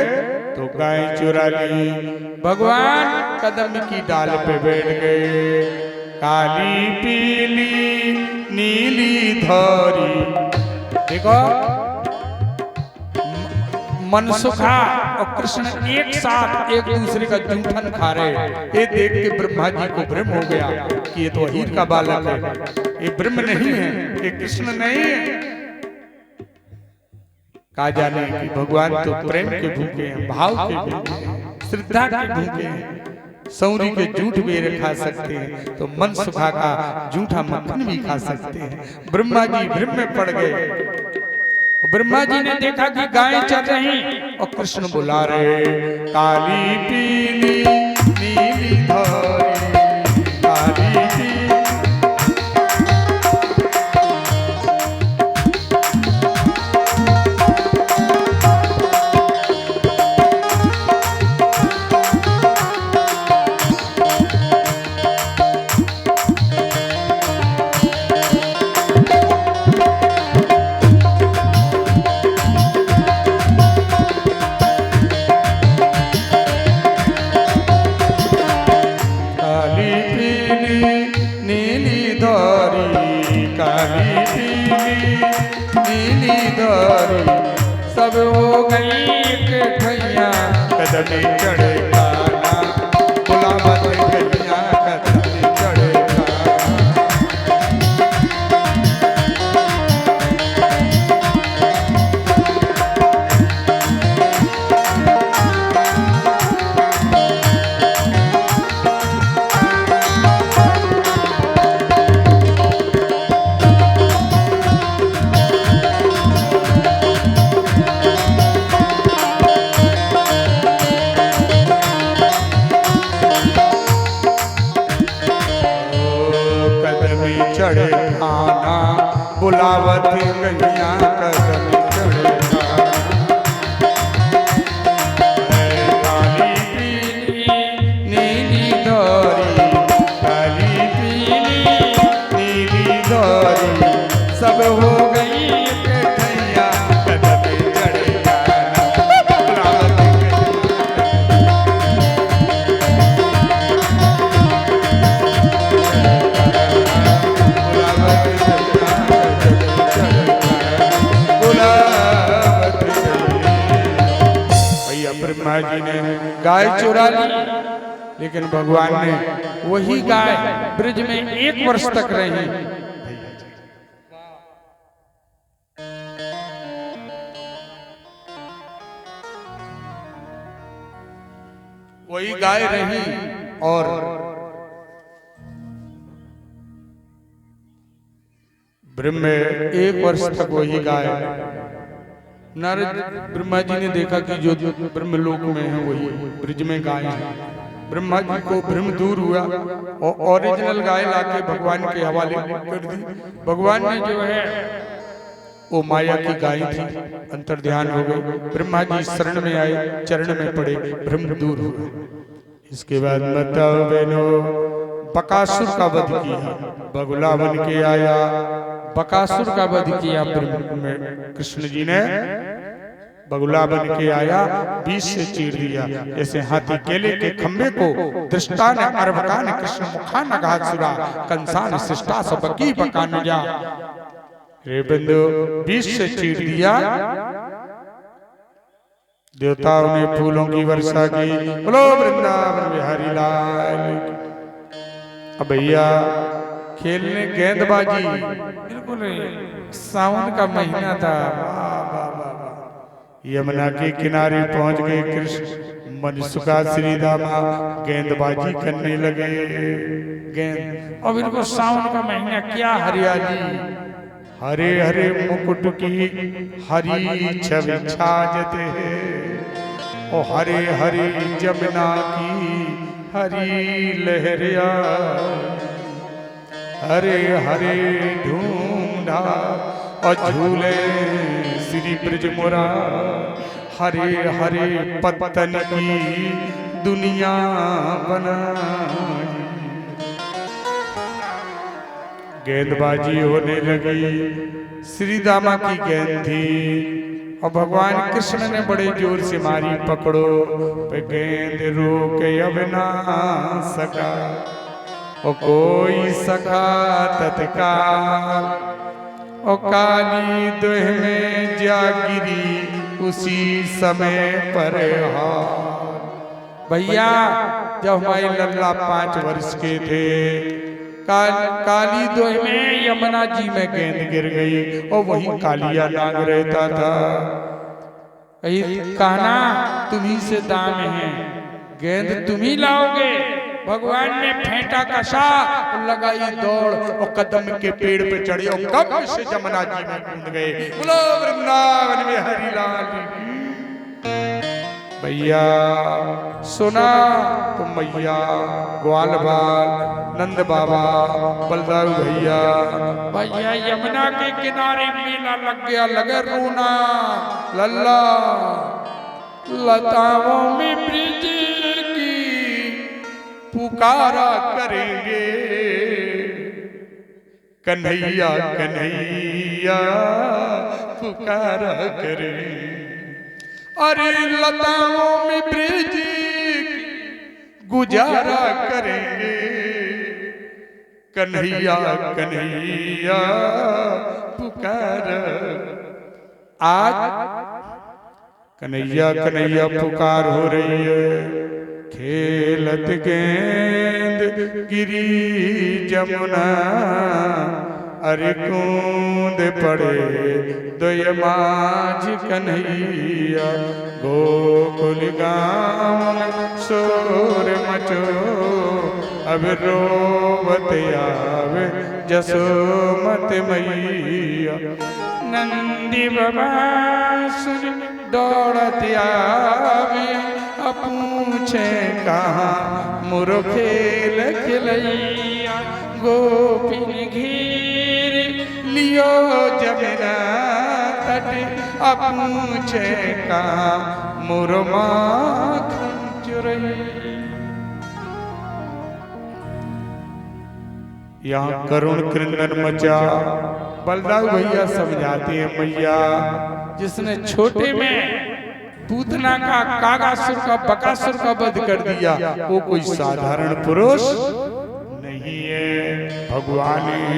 [SPEAKER 1] तो गाय चुरा ली। भगवान कदम की डाल पे बैठ गए। काली पीली नीली धौरी, देखो मनसुखा और कृष्ण एक साथ एक दूसरे का जूठन खा रहे। ये देख के ब्रह्मा जी को भ्रम हो गया कि ये तो हीर का बालक है, ये ब्रह्म नहीं है, ये कृष्ण नहीं है। कहा जाने कि भगवान तो प्रेम के भूखे हैं, भाव के भूखे हैं, श्रद्धा के भूखे हैं। सौरी के जूठ भी खा सकते हैं तो मनसुखा का जूठा मक्खन भी खा सकते हैं। ब्रह्मा जी भ्रम में पड़ गए। ब्रह्मा जी ने देखा कि गायें चर रही और कृष्ण बुला रहे, काली पीली नीली धौरी, काली पीली। सब हो गई इकट्ठियां, कदम चढ़े काना, बुलावत गैया कदम चढ़े चढ़े खाना, बुलावत गैया कदम चढ़े काली पीली नीली दौरी, काली पीली नीली दौरी, सब हो गई इकट्ठियां, कदम चढ़े खाना, बुलावत ब्रह्मा जी ने गाय चुरा ली, लेकिन भगवान ने वही गाय ब्रिज में 1 वर्ष तक रही। वही गाय रही और ब्रह्म में 1 वर्ष तक वही गाय। नारद ब्रह्मा जी ने देखा कि जो ब्रह्मलोक में है वही ब्रिज में गाय है। ब्रह्मा जी को भ्रम दूर हुआ और ओरिजिनल गाय लाके भगवान के हवाले कर दी। भगवान ने जो है वो माया की गाय थी, अंतर ध्यान हो गई। ब्रह्मा जी शरण में आए, चरण में पड़े, भ्रम दूर हुआ। इसके बाद बताओ बहनों, बकासुर का वध किया, बगुला बन के आया, बकासुर का वध किया। कृष्ण जी ने बगुला बन के आया, 20 से चीर दिया। जैसे हाथी केले के खंबे को दृष्टान अर्भकान कृष्ण मुखान घातसुरा कंसान शिष्टा सबकी बकान जा। रे बंधु 20 से चीर दिया। देवताओं ने फूलों की वर्षा की। बोलो वृंदावन बिहारी लाल। अब भैया खेलने गेंदबाजी, बिल्कुल सावन का महीना था। यमुना के किनारे पहुंच गए कृष्ण। मनसुखा श्रीदामा गेंदबाजी करने लगे। गेंद और बिल्कुल सावन का महीना, क्या हरियाली, हरे हरे मुकुट की हरी छवि छाजते और हरे हरे जमुना की हरी लहरिया, हरे हरे ढूंढा और झूले श्री ब्रज मोरा, हरे हरे पत्तन की दुनिया बनाई। गेंदबाजी होने लगी। श्री दामा की गेंद थी और भगवान कृष्ण ने बड़े जोर से मारी, पकड़ो पे गेंद रोक अब ना सका और कोई सका तत्काल। और काली दोह में जा गिरी उसी समय पर हार। भैया जब हमारे लल्ला 5 वर्ष के थे, काली दोह में यमुना जी में गेंद गिर गई और वही कालिया नाग रहता था। कहना तुम्ही से दाम है, गेंद तुम ही लाओगे। भगवान ने फेंटा कसा, लगाई दौड़ और कदम के पेड़ पे चढ़े और कब से यमुना जी में कूद गए। बोलो वृंदावन में हरिलाल की। भैया सुना तो मैया, ग्वाल बाल, नंद बाबा, बलदाऊ भैया, भैया यमुना के किनारे मेला लग गया, लगे रोना। लल्ला लताओं में ब्रिज की पुकारा करेंगे, कन्हैया कन्हैया पुकारा करेंगे। अरे लताओं में ब्रिज गुजारा करेंगे, कन्हैया कन्हैया पुकार। आज कन्हैया कन्हैया पुकार हो रही है। खेलत गेंद गिरी जमुना, अरे कूद पड़े दोय माझ कन्हैया। गोकुल गाँव शोर मचो, अब रोवत आवे जसोमत मैया। नंदी बाबा सुन दौड़त आवे, पूछे कहाँ मुरो खेल खिलैया। गोपिन घेर लियो जमुना तट, पूछे कहाँ मुरो माखन चुरैया। यहाँ करुण क्रंदन मचा। बलदाऊ भैया समझाते हैं, मैया जिसने छोटे में पूतना का, कागासुर का, बकासुर का वध कर दिया, वो कोई साधारण पुरुष नहीं है, भगवान है।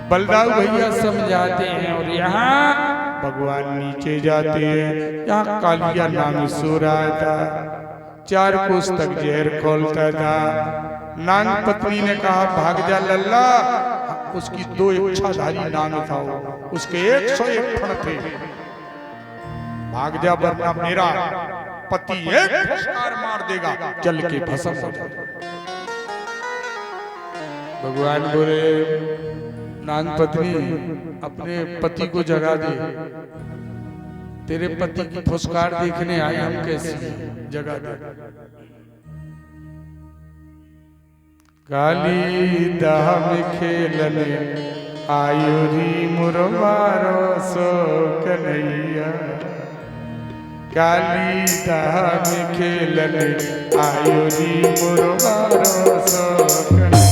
[SPEAKER 1] बलदाऊ भैया समझाते हैं। और यहाँ भगवान नीचे जाते हैं। यहाँ कालिया नाग सो रहा था, 4 कोस तक जहर खोलता था। नाग पत्नी ने कहा भाग जा लल्ला। उसकी 2 इच्छाधारी नाग था, उसके 101 फण थे। भाग जा वरना मेरा पति एक फटकार मार देगा, जल के भस्म हो जाएगा। भगवान बोले नाग पत्नी अपने पति को जगा दे, तेरे पति की फुसकार देखने आए हम, कैसी जगा दे। काली दाह में खेलने आयुरी मुरवारो सो कन्हैया। काली दाह में खेलने आयुरी मुरवारो सो कन्हैया।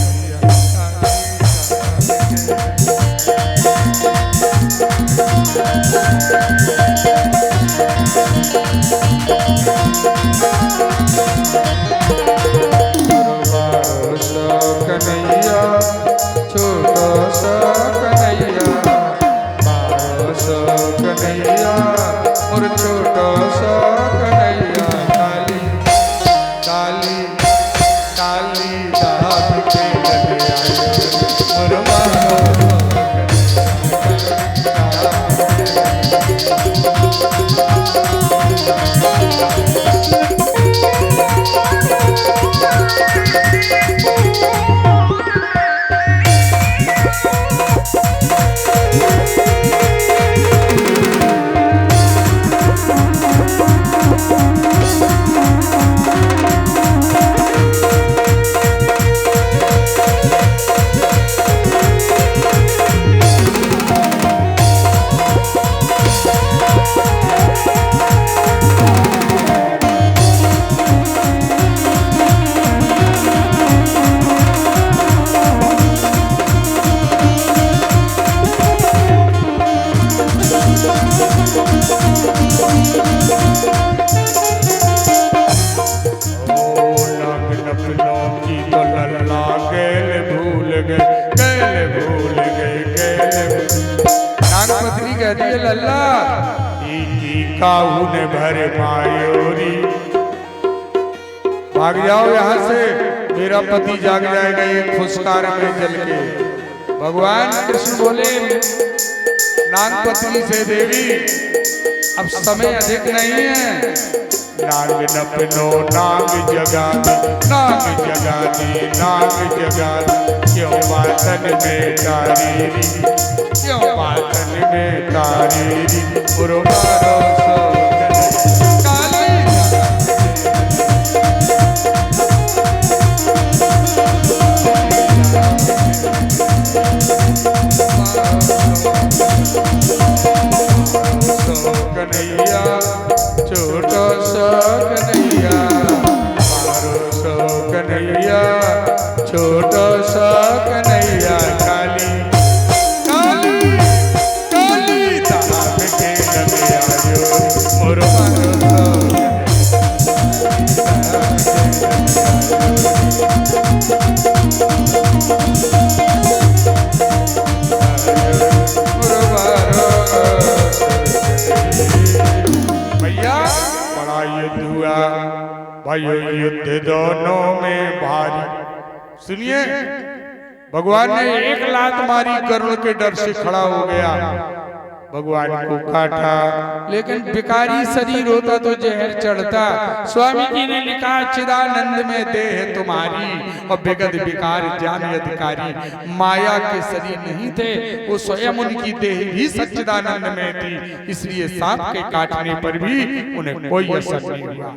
[SPEAKER 1] कन्हैया छोटो सा कन्हैया, बारो सो कन्हैया और छोटो सा कन्हैया। काली काली काली दाह के लगे काहू ने भर मायोरी। भाग जाओ यहाँ से, मेरा पति जाग जाएगा एक फुसकार में जल के। भगवान कृष्ण बोले नागपत्नी से देवी अब समय अधिक नहीं है। नाग नपनो नाग जगा दे, नाग जगा दे, नाग जगा दे। क्यों बातन में तारीरी, क्यों बातन में तारीरी। पुरवारो कन्हैया छोटो सो कन्हैया, मारो सो कन्हैया छोटो सो कन्हैया। काली काली काली ताप के लगे आयो मोर मारो भाइयों युद्ध दोनों में भारी। सुनिए, भगवान ने एक लात मारी, करुण के डर से खड़ा हो गया, भगवान को काटा। लेकिन विकारी शरीर होता तो जहर चढ़ता। स्वामी जी ने लिखा चिदानंद में देह तुम्हारी और बेगद विकार जान अधिकारी। माया के शरीर नहीं थे, वो स्वयं उनकी देह ही सच्चिदानंद में थी। इसलिए सांप के काटने पर भी उन्हें कोई असर नहीं हुआ।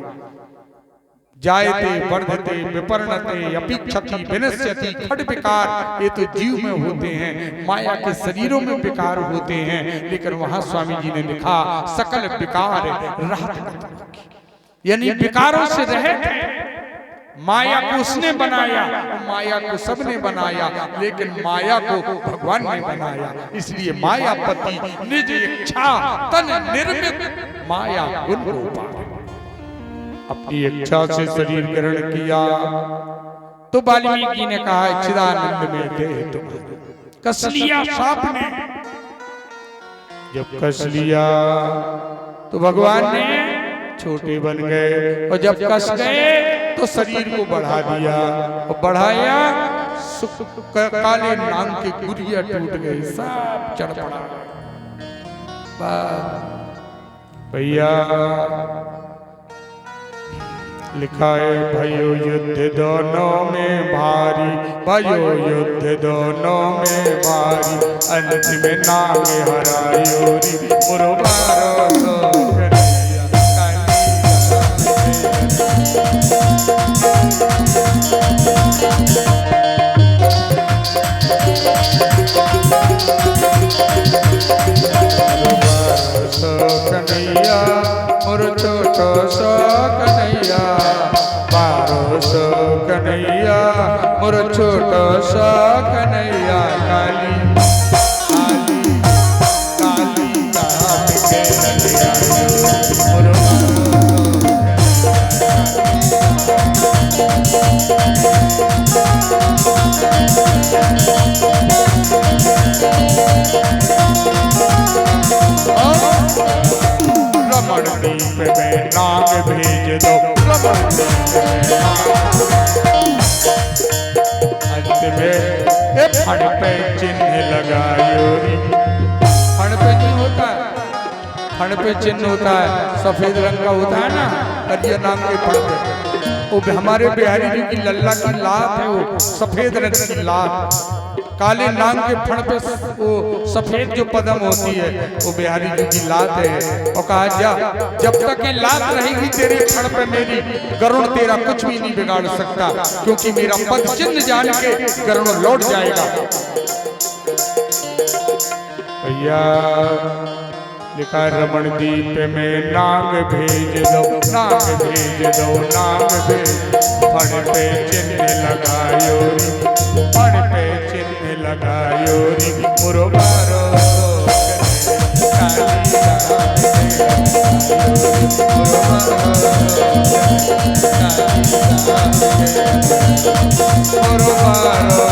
[SPEAKER 1] जायते वर्धते विपर्णते अपिक्षति विनश्यति। खड विकार ये तो जीव में होते हैं, माया के शरीरों में विकार होते हैं। लेकिन वहां स्वामी जी ने लिखा सकल विकार राहत, यानी विकारों से रहित है। माया को उसने बनाया, माया को सबने बनाया, लेकिन माया को भगवान ने बनाया। इसलिए मायापति निज इच्छा तन निर्मित माया गुण रूपा। अपनी इच्छा से शरीर ग्रहण किया तो वाल्मीकि ने कहा चिदानंद में देह तुम्हारी। कस लिया सांप ने, जब कस लिया तो भगवान ने छोटे बन गए, और जब कस गए तो शरीर को बढ़ा दिया और बढ़ाया। काले नाग के गुरिया टूट गई, सब चढ़ पड़ा। भैया लिखा है भाइयों युद्ध दोनों में भारी, भाइयों युद्ध दोनों में भारी। अंत में नाग हरायोरी मुरो मारो सो कन्हैया। कन्हैया मुर छोटो सो कन्हैया, बारो सो कन्हैया मुर छोटो सो कन्हैया। काली काली काली ताप के लगे आयो मुर रमण दीप में नाग भेज दो, रमण दीप में अंत में फण पे चिन्ह लगायोरी। फण पे नहीं होता, फण पे चिन्ह होता है, सफेद रंग का होता है ना, करिया नाम के फण पे। वो हमारे बिहारी जी की लल्ला की लात है, वो सफेद रंग की लात। काले नाग के फण पे वो सफेद जो पदम होती है वो बिहारी जी की लात है। और कहा जा जब तक ये लात रहेगी तेरे फण पे मेरी, गरुड़ तेरा कुछ भी नहीं बिगाड़ सकता, क्योंकि मेरा पद चिन्ह जान के गरुड़ लौट जाएगा। भैया लिखा रमण दीप में नाग भेज दो, नाग भेज दो, नाग भेज। फण पे चिन्ह लगायोरी, फण पे चिन्ह लगायोरी मुरो मारो मुरो मारो